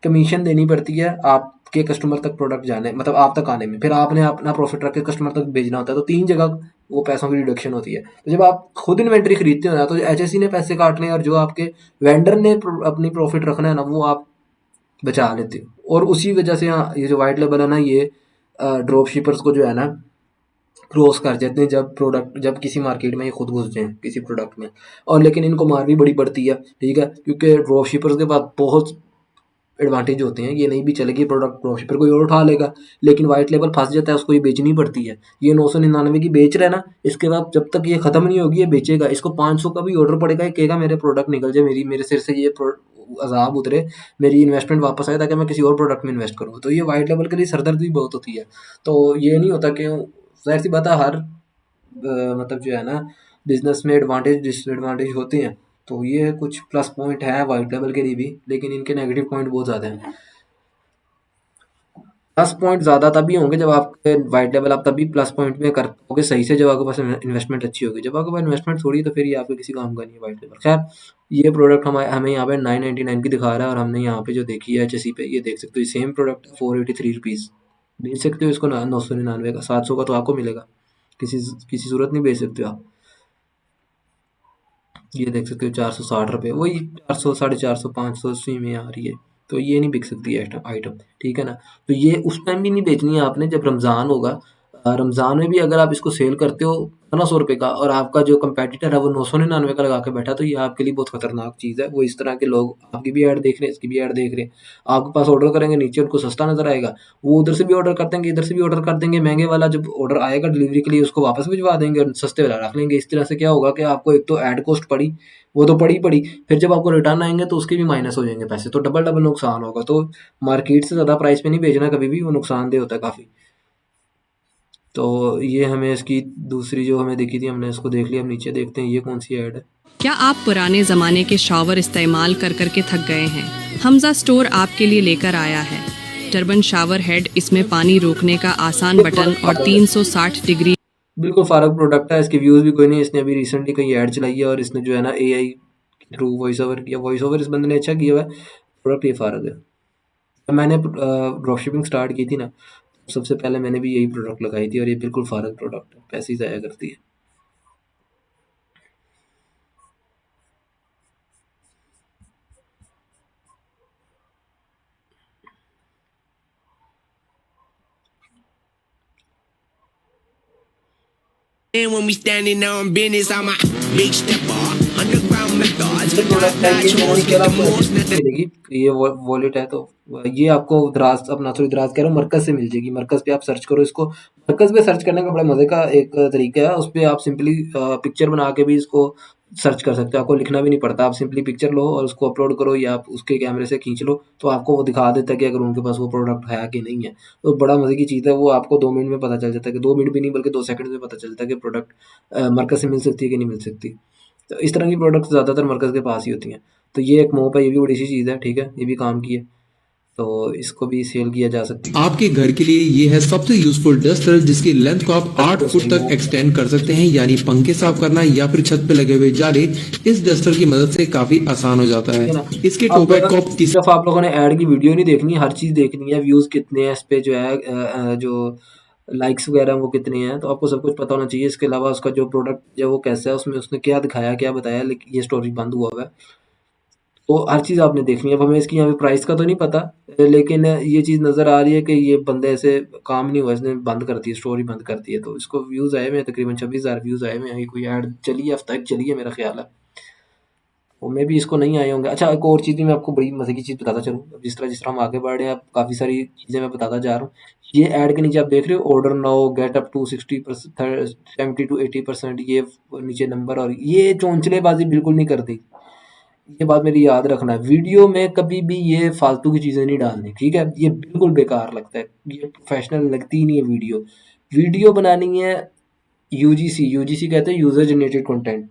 कमीशन देनी पड़ती है आपके कस्टमर तक प्रोडक्ट जाने, मतलब आप तक आने में, फिर आपने अपना प्रॉफिट रख के कस्टमर तक भेजना होता है, तो 3 जगह वो पैसों की डिडक्शन होती है। तो जब आप खुद इन्वेंट्री खरीदते हो ना, तो एचएससी ने पैसे काटने हैं और जो आपके वेंडर ने अपनी प्रॉफिट रखना है ना, वो आप बचा लेते हो। और उसी वजह से यहाँ ये जो वाइट लेबल है ना, ये ड्रॉप शिपर्स को जो है ना क्रॉस कर जाते हैं जब किसी मार्केट में ये खुद घुस जाएँ किसी प्रोडक्ट में। और लेकिन इनको मार भी बड़ी पड़ती है, ठीक है? क्योंकि ड्रॉप शिपर्स के पास बहुत एडवांटेज होते हैं, ये नहीं भी चलेगी प्रोडक्ट ड्रॉप शिपर कोई और उठा लेगा, लेकिन वाइट लेबल फंस जाता है, उसको ये बेचनी पड़ती है। ये 999 की बेच रहा है ना, इसके बाद जब तक ये खत्म नहीं होगी ये बेचेगा। इसको 500 का भी ऑर्डर पड़ेगा, ये कहेगा मेरे प्रोडक्ट निकल जाए, मेरे सिर से ये अजाब उतरे, मेरी इन्वेस्टमेंट वापस आए ताकि मैं किसी और प्रोडक्ट में इन्वेस्ट करूँ। तो ये वाइट लेबल के लिए सरदर्दी बहुत होती है। तो ये नहीं होता कि जाहिर सी बात है हर मतलब जो है ना बिजनेस में एडवांटेज डिसएडवांटेज होते हैं। तो ये कुछ प्लस पॉइंट है वाइट लेबल के लिए भी, लेकिन इनके नेगेटिव पॉइंट बहुत ज़्यादा हैं। प्लस पॉइंट ज़्यादा तभी होंगे जब आपके वाइट लेबल आप तभी प्लस पॉइंट में कर पाओगे सही से, जब आपके पास इन्वेस्टमेंट अच्छी होगी। जब आपके पास इन्वेस्टमेंट थोड़ी है तो फिर ये आपके किसी काम का नहीं है वाइट लेबल। खैर, ये प्रोडक्ट हमें यहाँ पे 999 की दिखा रहा है, और हमने यहाँ पे जो देखी है एचएससी पे, ये देख सकते हो सेम प्रोडक्ट 483 रुपीज़ बेच सकते हो इसको 999 का। 700 का तो आपको मिलेगा, किसी किसी सूरत नहीं बेच सकते हो आप। ये देख सकते हो 460 रुपये, वही 400 450 500 इसी में आ रही है। तो ये नहीं बिक सकती आइटम, ठीक है ना? तो ये उस टाइम भी नहीं बेचनी है आपने जब रमज़ान होगा। रमज़ान में भी अगर आप इसको सेल करते हो 1500 रुपये का, और आपका जो कंपेटिटर है वो 999 का लगा के बैठा, तो ये आपके लिए बहुत खतरनाक चीज़ है। वो इस तरह के लोग आपकी भी ऐड देख रहे हैं, इसकी भी ऐड देख रहे हैं, आपके पास ऑर्डर करेंगे, नीचे उनको सस्ता नजर आएगा, वो उधर से भी ऑर्डर कर देंगे, इधर से भी ऑर्डर कर देंगे। महंगे वाला जब ऑर्डर आएगा डिलीवरी के लिए उसको वापस भिजवा देंगे और सस्ते वाला रख लेंगे। इस तरह से क्या होगा कि आपको एक तो ऐड कॉस्ट पड़ी, वो तो पड़ी, फिर जब आपको रिटर्न आएँगे तो उसके भी माइनस हो जाएँगे पैसे, तो डबल नुकसान होगा। तो मार्केट से ज़्यादा प्राइस पे नहीं बेचना कभी भी, वो नुकसानदेह होता है काफ़ी। तो ये हमें इसकी दूसरी जो हमें दिखी थी, हमने इसको देख लिया। अब नीचे देखते हैं ये कौन सी ऐड है। क्या आप पुराने जमाने के शॉवर इस्तेमाल कर करके थक गए हैं? हमजा स्टोर आपके लिए लेकर आया है टर्बन शावर हेड। इसमें पानी रोकने का आसान बटन और 360 डिग्री। बिल्कुल फारग प्रोडक्ट है, इसके व्यूज़ भी कोई नहीं। इसने अभी रिसेंटली कहीं ऐड चलाई है और इसने जो है ना एआई के थ्रू वॉइस ओवर किया। वॉइस ओवर इस बंदे ने अच्छा किया हुआ है। प्रोडक्ट ये फारग है। जब मैंने ड्रॉप शिपिंग स्टार्ट की थी ना, सबसे पहले मैंने भी यही प्रोडक्ट लगाई थी, और ये बिल्कुल फारग प्रोडक्ट है, पैसे ही ज़ाया करती है। And when we standing on business, I'm a big stepper. Underground methods, ये प्रोडक्ट है, ये nachos, के get the आपको most. मिलेगी। ये वॉलेट है, तो ये आपको द्रास अपना सॉरी द्रास कह रहा हूँ, मरकज से मिल जाएगी। मरकज पे आप सर्च करो इसको। मरकज पे सर्च करने का बड़ा मजे का एक तरीका है। उस पे आप सिंपली पिक्चर बना के भी इसको सर्च कर सकते हो। आपको लिखना भी नहीं पड़ता, आप सिंपली पिक्चर लो और उसको अपलोड करो, या आप उसके कैमरे से खींच लो, तो आपको वो दिखा देता है कि अगर उनके पास वो प्रोडक्ट है कि नहीं है। तो बड़ा मजे की चीज़ है, वो आपको 2 मिनट में पता चल जाता है कि 2 मिनट भी नहीं बल्कि 2 सेकंड में पता चलता है कि प्रोडक्ट मरकज से मिल सकती है कि नहीं मिल सकती। तो इस तरह की प्रोडक्ट ज़्यादातर मरकज़ के पास ही होती हैं। तो ये एक मोप है, ये भी बड़ी सी चीज़ है, ठीक है? ये भी काम की है, तो इसको भी सेल किया जा सकता है। आपके घर के लिए ये है सबसे यूजफुल डस्टर, जिसकी लेंथ को आप 8 फुट तक एक्सटेंड कर सकते हैं, यानी पंखे साफ करना या फिर छत पे लगे हुए जाले इस डस्टर की मदद से काफी आसान हो जाता है। इसके टोबैक को सिर्फ आप लोगों ने ऐड की वीडियो नहीं देखनी, हर चीज़ देखनी है। व्यूज़ कितने हैं इस पे, जो है जो लाइक्स वगैरह वो कितने हैं, तो आपको सब कुछ पता होना चाहिए। इसके अलावा उसका जो प्रोडक्ट जो वो कैसा है, उसमें उसने क्या दिखाया क्या बताया, लेकिन ये स्टोरी बंद हुआ है, तो हर चीज़ आपने देखनी है। अब हमें इसकी यहाँ पे प्राइस का तो नहीं पता, लेकिन ये चीज़ नज़र आ रही है कि ये बंदे ऐसे काम नहीं हुआ, इसने बंद कर दी, स्टोरी बंद कर दी है। तो इसको व्यूज़ आए हुए हैं तकरीबन 26,000 व्यूज़ आए हुए हैं। ये कोई ऐड चली है, हफ्ता एक चली है मेरा ख्याल है, और मे भी इसको नहीं आए होंगे। अच्छा, एक और चीज़ भी मैं आपको बड़ी मज़े की चीज़ बताता चलूँ। अब जिस तरह हम आगे बढ़ रहे हैं, अब काफ़ी सारी चीज़ें मैं बताता जा रहा हूँ। ये ऐड के नीचे आप देख रहे हो, order now get up to 60% 70 to 80%, ये नीचे नंबर, और ये चौंचलेबाजी बिल्कुल नहीं करती। ये बात मेरी याद रखना है। वीडियो में कभी भी ये फालतू की चीज़ें नहीं डालनी, ठीक है? ये बिल्कुल बेकार लगता है, ये प्रोफेशनल लगती ही नहीं है वीडियो। वीडियो बनानी है यूजीसी, यूजीसी कहते हैं यूजर जनरेटेड कंटेंट।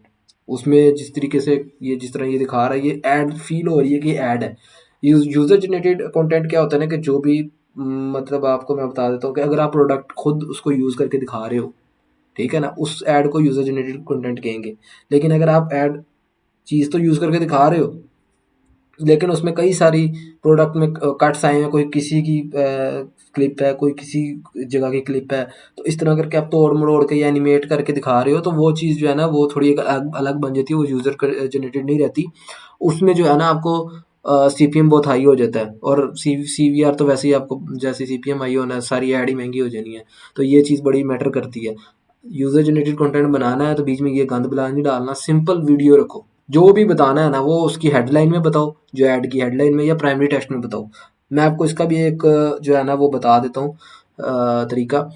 उसमें जिस तरीके से ये जिस तरह ये दिखा रहा है, ये ऐड फील हो रही है कि ऐड है। यूजर जनरेटेड कंटेंट क्या होता है ना, कि जो भी मतलब आपको मैं बता देता हूँ कि अगर आप प्रोडक्ट खुद उसको यूज़ करके दिखा रहे हो, ठीक है ना, उस ऐड को यूजर जनरेटेड कंटेंट कहेंगे। लेकिन अगर आप ऐड चीज़ तो यूज़ करके दिखा रहे हो, लेकिन उसमें कई सारी प्रोडक्ट में कट्स आए हैं, कोई किसी की क्लिप है, कोई किसी जगह की क्लिप है, तो इस तरह करके आप तोड़ मरोड़ के या एनिमेट करके दिखा रहे हो, तो वो चीज़ जो है ना वो थोड़ी एक अलग अलग बन जाती है, वो यूज़र जनरेटेड नहीं रहती। उसमें जो है ना आपको सीपीएम बहुत हाई हो जाता है, और सीवीआर तो वैसे ही आपको जैसे सीपीएम हाई होना है, सारी ऐड ही महंगी हो जानी है। तो ये चीज़ बड़ी मैटर करती है। यूज़र जनरेटेड कंटेंट बनाना है तो बीच में ये गंद बला नहीं डालना, सिंपल वीडियो रखो। जो भी बताना है ना वो उसकी हेडलाइन में बताओ, जो ऐड की हेडलाइन में या प्राइमरी टेक्स्ट में बताओ। मैं आपको इसका भी एक जो है ना वो बता देता हूँ तरीका।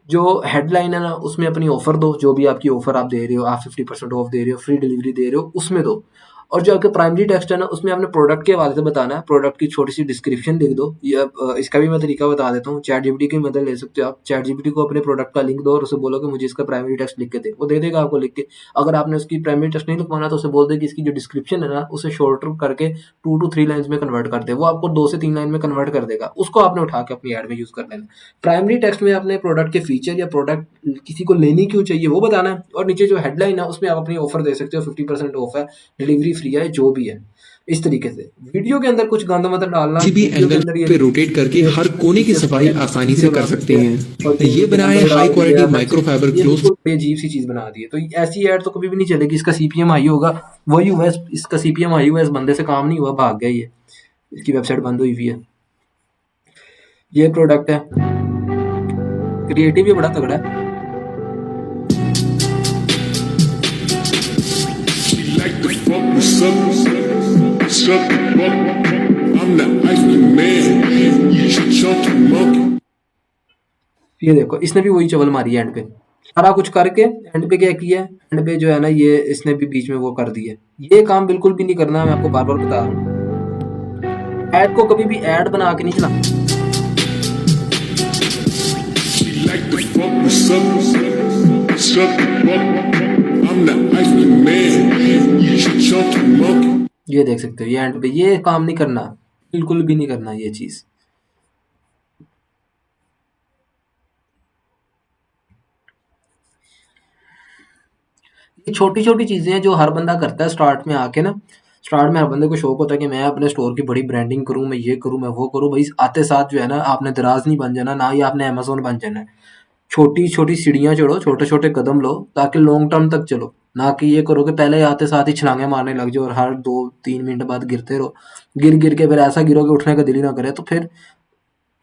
जो हेडलाइन है ना उसमें अपनी ऑफर दो, जो भी आपकी ऑफर आप दे रहे हो, आप 50% ऑफ दे रहे हो, फ्री डिलीवरी दे रहे हो, उसमें दो। और जो आपके प्राइमरी टेक्स्ट है ना उसमें आपने प्रोडक्ट के हवाले से बताना है, प्रोडक्ट की छोटी सी डिस्क्रिप्शन लिख दो। या इसका भी मैं तरीका बता देता हूँ, चैट जीपीटी की मदद ले सकते हो आप। चैट जीपीटी को अपने प्रोडक्ट का लिंक दो और उसे बोलो कि मुझे इसका प्राइमरी टेक्स्ट लिख के दे, वो दे देगा आपको लिख के। अगर आपने उसकी प्राइमरी टेक्स्ट नहीं लिखवाना तो उसे बोल दे कि इसकी जो डिस्क्रिप्शन है ना उसे शॉर्टर करके 2 to 3 लाइन्स में कन्वर्ट कर दे, वो आपको 2 से 3 लाइन में कन्वर्ट कर देगा। उसको आपने उठा के अपनी ऐड में यूज कर लेना। प्राइमरी टेक्स्ट में अपने प्रोडक्ट के फीचर या प्रोडक्ट किसी को लेनी क्यों चाहिए वो बताना है, और नीचे जो हेडलाइन है उसमें आप अपनी ऑफर दे सकते हो, 50% ऑफ है, डिलीवरी फ्री है, जो भी है। इस तरीके से वीडियो के अंदर कुछ गंद मत डालना। किसी भी वीडियो के एंगल अंदर ये पे रोटेट करके हर कोने की सफाई आसानी से कर सकते हैं। और ये बनाए हाई क्वालिटी माइक्रोफाइबर ये क्लोथ। बिल्कुल अजीब सी चीज बना दी है। तो ऐसी ऐड तो कभी भी नहीं चलेगी। इसका सीपीएम हाई होगा, वही हुआ है, इसका सीपीएम हाई हुआ है, इस बंदे से काम नहीं हुआ, भाग गया ये, इसकी वेबसाइट बंद हुई हुई है। ये प्रोडक्ट है, क्रिएटिव भी बड़ा तगड़ा है। Like the fuck with suckers, suck the fuck. I'm the ice man, you chunky monkey. ये देखो इसने भी वही चवल मारी है एंड पे, सारा कुछ करके एंड पे क्या किया है, एंड पे जो है ना ये इसने भी बीच में वो कर दिया। ये काम बिल्कुल भी नहीं करना, मैं आपको बार बार बता रहा हूँ। ऐड को कभी भी ऐड बना के नहीं चलाना। Like the fuck with suckers, suck the fuck. I'm the ice man, you chunky monkey. ये देख सकते हो, ये एंड पे ये काम नहीं करना, बिल्कुल भी नहीं करना ये चीज। ये छोटी छोटी चीजें हैं जो हर बंदा करता है स्टार्ट में आके ना। स्टार्ट में हर बंदे को शौक होता है कि मैं अपने स्टोर की बड़ी ब्रांडिंग करूं, मैं ये करूं, मैं वो करूं। भाई आते साथ जो है ना आपने दराज नहीं बन जाना, ना ही आपने अमेजोन बन जाना है। छोटी छोटी सीढ़ियां चढ़ो, छोटे छोटे कदम लो, ताकि लॉन्ग टर्म तक चलो। ना कि ये करो कि पहले आते साथ ही छलांगे मारने लग जाओ और हर 2-3 मिनट बाद गिरते रहो। गिर गिर के फिर ऐसा गिरो कि उठने का दिल ही ना करे, तो फिर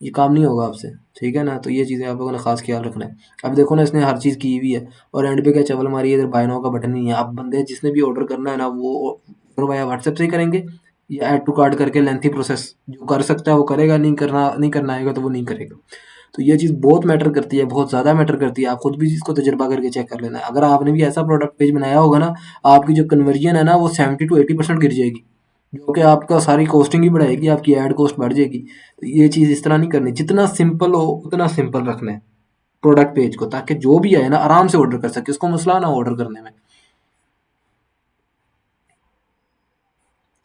ये काम नहीं होगा आपसे, ठीक है ना। तो ये चीज़ें आप लोगों ने खास ख्याल रखना है। अब देखो ना इसने हर चीज़ की हुई है और एंड पे क्या चवल मारी है, इधर बाय नाउ का बटन नहीं है। अब बंदे जिसने भी ऑर्डर करना है ना वो ऑर्डर वाया व्हाट्सएप से ही करेंगे, या ऐड टू कार्ट करके लेंथी प्रोसेस। जो कर सकता है वो करेगा, नहीं करना आएगा तो वो नहीं करेगा। तो ये चीज़ बहुत मैटर करती है, बहुत ज़्यादा मैटर करती है। आप खुद भी इसको तजुर्बा करके चेक कर लेना है। अगर आपने भी ऐसा प्रोडक्ट पेज बनाया होगा ना, आपकी जो कन्वर्जन है ना वो 70 to 80% गिर जाएगी, जो कि आपका सारी कॉस्टिंग ही बढ़ाएगी, आपकी ऐड कॉस्ट बढ़ जाएगी। तो ये चीज़ इस तरह नहीं करनी, जितना सिंपल हो उतना सिंपल रखना है प्रोडक्ट पेज को, ताकि जो भी आए ना आराम से ऑर्डर कर सके, उसको मसला ना ऑर्डर करने में।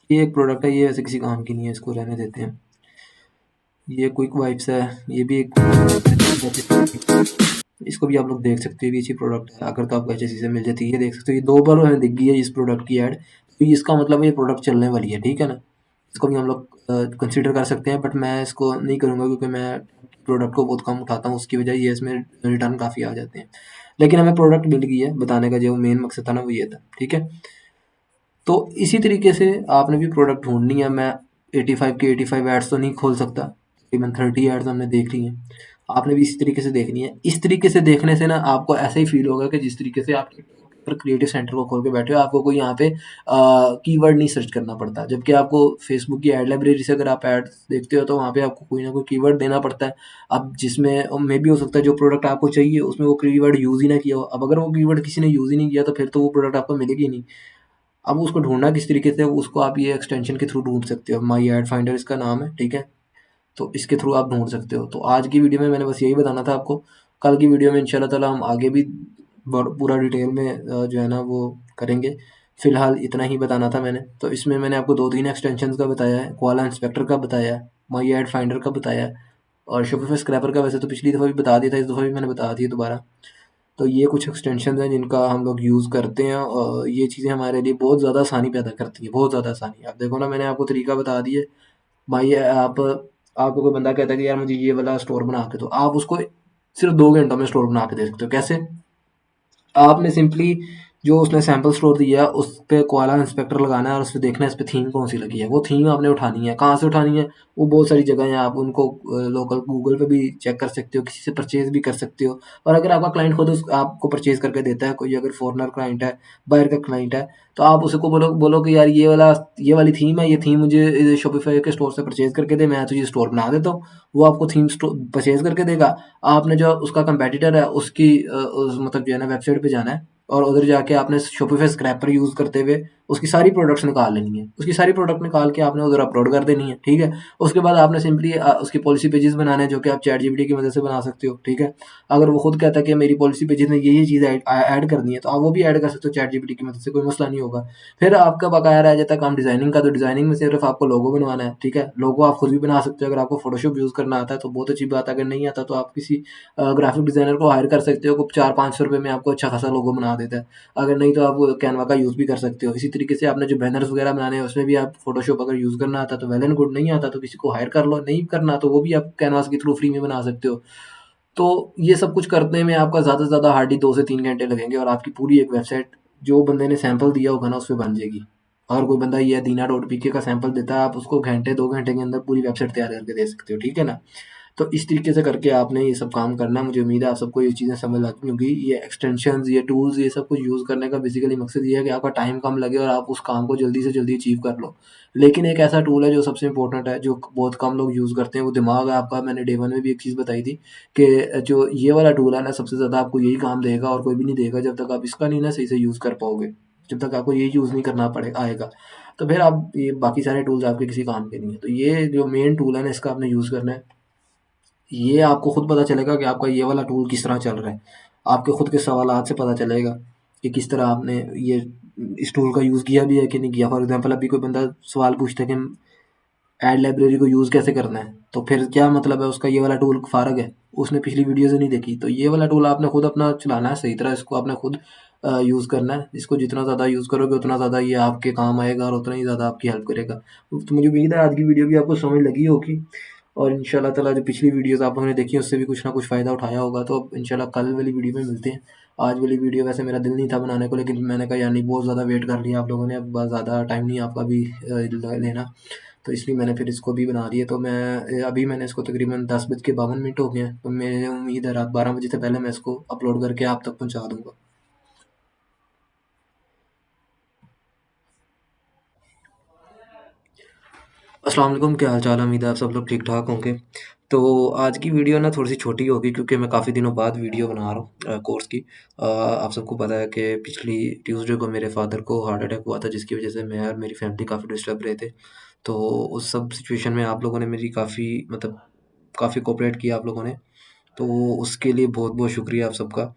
ये एक प्रोडक्ट है, ये वैसे किसी काम की नहीं है, इसको रहने देते हैं। ये क्विक वाइप्स है, ये भी एक, इसको भी आप लोग देख सकते हो, ये भी अच्छी प्रोडक्ट है। अगर तो आपको अच्छी चीज़ें मिल जाती है, ये देख सकते हो, ये 2 बार हमें दिख गई है इस प्रोडक्ट की ऐड। तो इसका मतलब ये प्रोडक्ट चलने वाली है, ठीक है ना। इसको भी हम लोग कंसिडर कर सकते हैं, बट मैं इसको नहीं करूँगा क्योंकि मैं प्रोडक्ट को बहुत कम उठाता हूँ, उसकी वजह ये इसमें रिटर्न काफ़ी आ जाते हैं। लेकिन हमें प्रोडक्ट मिल गई है, बताने का जो मेन मकसद था ना वो ये था, ठीक है। तो इसी तरीके से आपने भी प्रोडक्ट ढूंढनी है। मैं 85 के 85 एड्स तो नहीं खोल सकता, तकरीबन 30 एड्स हमने देख ली हैं। आपने भी इसी तरीके से देखनी है। इस तरीके से देखने से ना आपको ऐसा ही फील होगा कि जिस तरीके से आप क्रिएटिव सेंटर को खोल के बैठे हो, आपको कोई यहाँ पे कीवर्ड नहीं सर्च करना पड़ता। जबकि आपको फेसबुक की ऐड लाइब्रेरी से अगर आप ऐड देखते हो तो वहाँ पे आपको कोई ना कोई कीवर्ड देना पड़ता है। अब जिसमें मे भी हो सकता है जो प्रोडक्ट आपको चाहिए उसमें वो कीवर्ड यूज़ ही ना किया हो। अब अगर वो कीवर्ड किसी ने यूज़ ही नहीं किया तो फिर तो वो प्रोडक्ट आपको मिलेगी ही नहीं। अब उसको ढूँढना किस तरीके से, उसको आप ये एक्सटेंशन के थ्रू ढूँढ सकते हो। माई एड फाइंडर इसका नाम है, ठीक है? तो इसके थ्रू आप ढूँढ सकते हो। तो आज की वीडियो में मैंने बस यही बताना था आपको। कल की वीडियो में इंशाल्लाह ताला हम आगे भी पूरा डिटेल में जो है ना वो करेंगे। फ़िलहाल इतना ही बताना था मैंने। तो इसमें मैंने आपको 2-3 एक्सटेंशंस का बताया है, कोआला इंस्पेक्टर का बताया है, माई एड फाइंडर का बताया है और शोपिफ़ाई स्क्रैपर का वैसे तो पिछली दफ़ा भी बता दिया था, इस दफ़ा भी मैंने बता दिया दोबारा। तो ये कुछ एक्सटेंशन हैं जिनका हम लोग यूज़ करते हैं और ये चीज़ें हमारे लिए बहुत ज़्यादा आसानी पैदा करती हैं, बहुत ज़्यादा आसानी। अब देखो ना, मैंने आपको तरीका बता दिए। भाई आप आपको कोई बंदा कहता है कि यार मुझे ये वाला स्टोर बना के दो, आप उसको सिर्फ 2 घंटों में स्टोर बना के दे सकते हो। कैसे? आपने सिंपली जो उसने सैंपल स्टोर दिया है उस पे कोआला इंस्पेक्टर लगाना है और उस पे देखना है इस पे थीम कौन सी लगी है। वो थीम आपने उठानी है। कहाँ से उठानी है? वो बहुत सारी जगह हैं, आप उनको लोकल गूगल पे भी चेक कर सकते हो, किसी से परचेज भी कर सकते हो। और अगर आपका क्लाइंट खुद आपको परचेज करके देता है, कोई अगर फॉरेनर क्लाइंट है, बाहर का क्लाइंट है, तो आप उसको बोलो बोलो कि यार ये वाली थीम है, ये थीम मुझे शॉपिफाई के स्टोर से परचेज करके दे, मैं तुझे स्टोर बना देता हूँ। वो आपको थीम परचेज करके देगा। आपने जो उसका कंपेटिटर है उसकी मतलब जो है ना वेबसाइट पे जाना है और उधर जाके आपने शॉपिफाई स्क्रैपर यूज़ करते हुए उसकी सारी प्रोडक्ट्स निकाल लेनी है। उसकी सारी प्रोडक्ट निकाल के आपने उधर अपलोड कर देनी है, ठीक है? उसके बाद आपने सिंपली उसकी पॉलिसी पेजेस बनाने हैं जो कि आप चैट जीपीटी की मदद से बना सकते हो, ठीक है? अगर वो खुद कहता है कि मेरी पॉलिसी पेजेस में ये चीज़ ऐड करनी है, तो आप वो भी ऐड कर सकते हो चैट जीपीटी की मदद से, कोई मसला नहीं होगा। फिर आपका बकाया रह जाता है काम डिज़ाइनिंग का, तो डिज़ाइनिंग में सिर्फ आपको लोगो बनवाना है, ठीक है? लोगो आप खुद भी बना सकते हो। अगर आपको फोटोशॉप यूज़ करना आता है तो बहुत अच्छी बात है, अगर नहीं आता तो आप किसी ग्राफिक डिज़ाइनर को हायर कर सकते हो, वो 400-500 रुपये में आपको अच्छा खासा लोगो बना देता है। अगर नहीं तो आप कैनवा का यूज़ भी कर सकते हो। इसी तरीके से आपने जो बैनर्स वगैरह बनाने हैं उसमें भी आप फोटोशॉप अगर यूज़ करना आता है तो वेल एंड गुड, नहीं आता तो किसी को हायर कर लो, नहीं करना तो वो भी आप कैनवास के थ्रू फ्री में बना सकते हो। तो ये सब कुछ करने में आपका ज़्यादा से ज़्यादा हार्डली 2 से 3 घंटे लगेंगे और आपकी पूरी एक वेबसाइट जो बंदे ने सैंपल दिया होगा ना उस पे बन जाएगी। अगर कोई बंदा ये दीना डॉट पीके का सैंपल देता है, आप उसको घंटे 2 घंटे के अंदर पूरी वेबसाइट तैयार करके दे सकते हो, ठीक है ना? तो इस तरीके से करके आपने ये सब काम करना है। मुझे उम्मीद है आप सबको ये चीज़ें समझ लग गई होंगी। ये एक्सटेंशंस, ये टूल्स, ये सब कुछ यूज़ करने का बेसिकली मकसद ये है कि आपका टाइम कम लगे और आप उस काम को जल्दी से जल्दी अचीव कर लो। लेकिन एक ऐसा टूल है जो सबसे इम्पोर्टेंट है, जो बहुत कम लोग यूज़ करते हैं, वो दिमाग है आपका। मैंने डे 1 में भी एक चीज़ बताई थी कि जो ये वाला टूल है ना, सबसे ज़्यादा आपको यही काम देगा और कोई भी नहीं देगा जब तक आप इसका नहीं ना सही से यूज़ कर पाओगे। जब तक आपको ये यूज़ नहीं करना पड़े आएगा, तो फिर आप ये बाकी सारे टूल्स आपके किसी काम के नहीं है। तो ये जो मेन टूल है ना, इसका आपने यूज़ करना है। ये आपको खुद पता चलेगा कि आपका ये वाला टूल किस तरह चल रहा है। आपके खुद के सवालात से पता चलेगा कि किस तरह आपने ये इस टूल का यूज़ किया भी है कि नहीं किया। फॉर एग्ज़ाम्पल अभी कोई बंदा सवाल पूछता है कि ऐड लाइब्रेरी को यूज़ कैसे करना है, तो फिर क्या मतलब है उसका, ये वाला टूल फ़ारग है, उसने पिछली वीडियोज़ ही नहीं देखी। तो ये वाला टूल आपने खुद अपना चलाना है सही तरह, इसको आपने खुद यूज़ करना है। इसको जितना ज़्यादा यूज़ करोगे उतना ज़्यादा ये आपके काम आएगा और उतना ही ज़्यादा आपकी हेल्प करेगा। तो मुझे उम्मीद है आज की वीडियो भी आपको समझ लगी होगी और इंशाल्लाह ताला जो पिछली वीडियोज़ आप लोगों ने देखी उससे भी कुछ ना कुछ फ़ायदा उठाया होगा। तो अब इंशाल्लाह कल वाली वीडियो में मिलते हैं। आज वाली वीडियो वैसे मेरा दिल नहीं था बनाने को, लेकिन मैंने कहा यार नहीं, बहुत ज़्यादा वेट कर लिया आप लोगों ने, अब ज़्यादा टाइम नहीं आपका भी लेना, तो इसलिए मैंने फिर इसको भी बना दिया। तो मैं अभी मैंने इसको तकरीबन 10:52 हो गए हैं, तो मुझे उम्मीद है रात 12 बजे से पहले मैं इसको अपलोड करके आप तक पहुँचा दूँगा। अस्सलाम वालेकुम, क्या हाल चाल है? उम्मीद है आप सब लोग ठीक ठाक होंगे। तो आज की वीडियो ना थोड़ी सी छोटी होगी क्योंकि मैं काफ़ी दिनों बाद वीडियो बना रहा हूँ कोर्स की। आप सबको पता है कि पिछली ट्यूसडे को मेरे फादर को हार्ट अटैक हुआ था, जिसकी वजह से मैं और मेरी फैमिली काफ़ी डिस्टर्ब रहे थे। तो उस सब सिचुएशन में आप लोगों ने मेरी काफ़ी मतलब काफ़ी कोऑपरेट किया आप लोगों ने, तो उसके लिए बहुत-बहुत शुक्रिया आप सबका।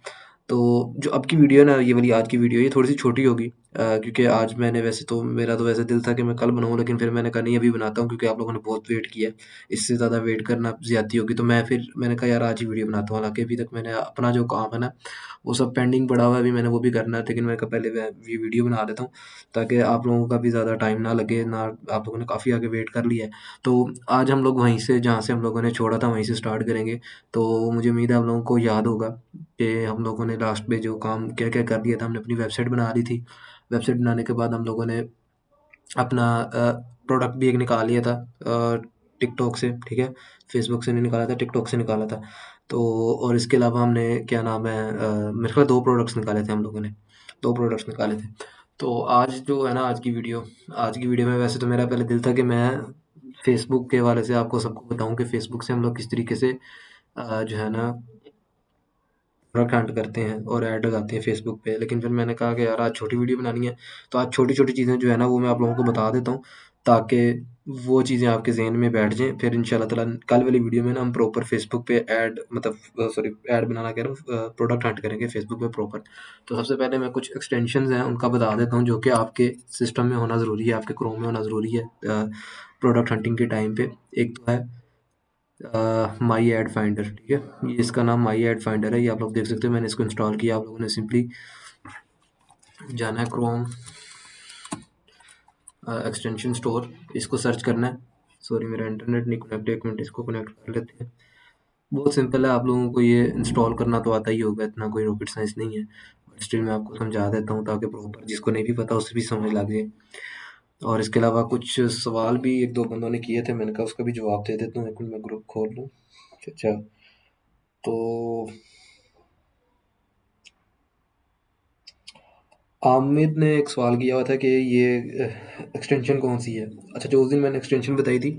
तो जो अब की वीडियो है ना, ये वाली आज की वीडियो, ये थोड़ी-सी छोटी होगी क्योंकि आज मैंने वैसे तो मेरा तो वैसे दिल था कि मैं कल बनाऊँ, लेकिन फिर मैंने कहा नहीं अभी बनाता हूँ क्योंकि आप लोगों ने बहुत वेट किया है। इससे ज़्यादा वेट करना ज़्यादती होगी, तो मैंने कहा यार आज ही वीडियो बनाता हूँ। हालाँकि अभी तक मैंने अपना जो काम है ना, वो सब पेंडिंग पड़ा हुआ है, अभी मैंने वो भी करना है, लेकिन मैंने कहा पहले मैं ये वीडियो बना देता हूँ ताकि आप लोगों का भी ज़्यादा टाइम ना लगे, ना आप लोगों ने काफ़ी आगे वेट कर लिया है। तो आज हम लोग वहीं से, जहाँ से हम लोगों ने छोड़ा था, वहीं से स्टार्ट करेंगे। तो मुझे उम्मीद है आप लोगों को याद होगा कि हम लोगों ने लास्ट में जो काम क्या-क्या कर लिया था। हमने अपनी वेबसाइट बना ली थी। वेबसाइट बनाने के बाद हम लोगों ने अपना प्रोडक्ट भी एक निकाल लिया था टिकटॉक से, ठीक है? फ़ेसबुक से नहीं निकाला था, टिकटॉक से निकाला था। तो और इसके अलावा हमने क्या नाम है मेरे ख़्याल 2 प्रोडक्ट्स निकाले थे हम लोगों ने, 2 प्रोडक्ट्स निकाले थे। तो आज जो है ना आज की वीडियो में वैसे तो मेरा पहले दिल था कि मैं फ़ेसबुक के हवाले से आपको सबको बताऊँ कि फ़ेसबुक से हम लोग किस तरीके से जो है ना प्रोडक्ट हंट करते हैं और ऐड लगाते हैं फेसबुक पे। लेकिन फिर मैंने कहा कि यार आज छोटी वीडियो बनानी है, तो आज छोटी-छोटी चीज़ें जो है ना वो मैं आप लोगों को बता देता हूँ, ताकि वो चीज़ें आपके ज़हन में बैठ जाएँ। फिर इंशाल्लाह ताला कल वाली वीडियो में ना हम प्रॉपर फेसबुक पे ऐड मतलब सॉरी ऐड बनाना कह रहा हूँ, प्रोडक्ट हंट करेंगे फेसबुक पे प्रॉपर। तो सबसे पहले मैं कुछ एक्सटेंशंस हैं उनका बता देता हूँ जो कि आपके सिस्टम में होना ज़रूरी है, आपके क्रोम में होना ज़रूरी है प्रोडक्ट हंटिंग के टाइम पे। एक तो है माई एड फाइंडर, ठीक है, ये इसका नाम माई एड फाइंडर है, ये आप लोग देख सकते हो। मैंने इसको इंस्टॉल किया, आप लोगों ने सिंपली जाना है क्रोम एक्सटेंशन स्टोर, इसको सर्च करना है। सॉरी मेरा इंटरनेट नहीं कनेक्ट, एक मिनट इसको कनेक्ट कर लेते हैं। बहुत सिंपल है, आप लोगों को ये इंस्टॉल करना तो आता ही होगा, इतना कोई रॉकेट साइंस नहीं है, बट स्टिल मैं आपको समझा देता हूँ ताकि प्रॉपर जिसको नहीं भी पता उसे भी समझ लग जाए। और इसके अलावा कुछ सवाल भी एक दो बंदों ने किए थे, मैंने कहा उसका भी जवाब दे देता हूँ। एक मिनट मैं ग्रुप खोल लूँ। अच्छा, तो आमिर ने एक सवाल किया हुआ था कि ये एक्सटेंशन कौन सी है। अच्छा, जो उस दिन मैंने एक्सटेंशन बताई थी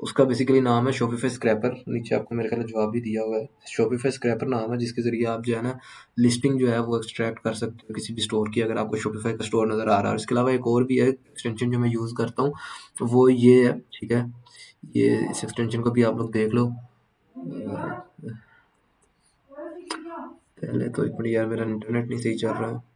उसका बेसिकली नाम है शॉपिफाई स्क्रैपर। नीचे आपको मेरे ख्याल में जवाब भी दिया हुआ है। शॉपिफाई स्क्रैपर नाम है जिसके ज़रिए आप जो है ना लिस्टिंग जो है वो एक्सट्रैक्ट कर सकते हो किसी भी स्टोर की, अगर आपको शॉपिफाई का स्टोर नज़र आ रहा है। इसके अलावा एक और भी है एक्सटेंशन जो मैं यूज़ करता हूँ, वो ये है, ठीक है। ये इस एक्सटेंशन को भी आप लोग देख लो। पहले तो एक मिनट यार, मेरा इंटरनेट नहीं सही चल रहा है।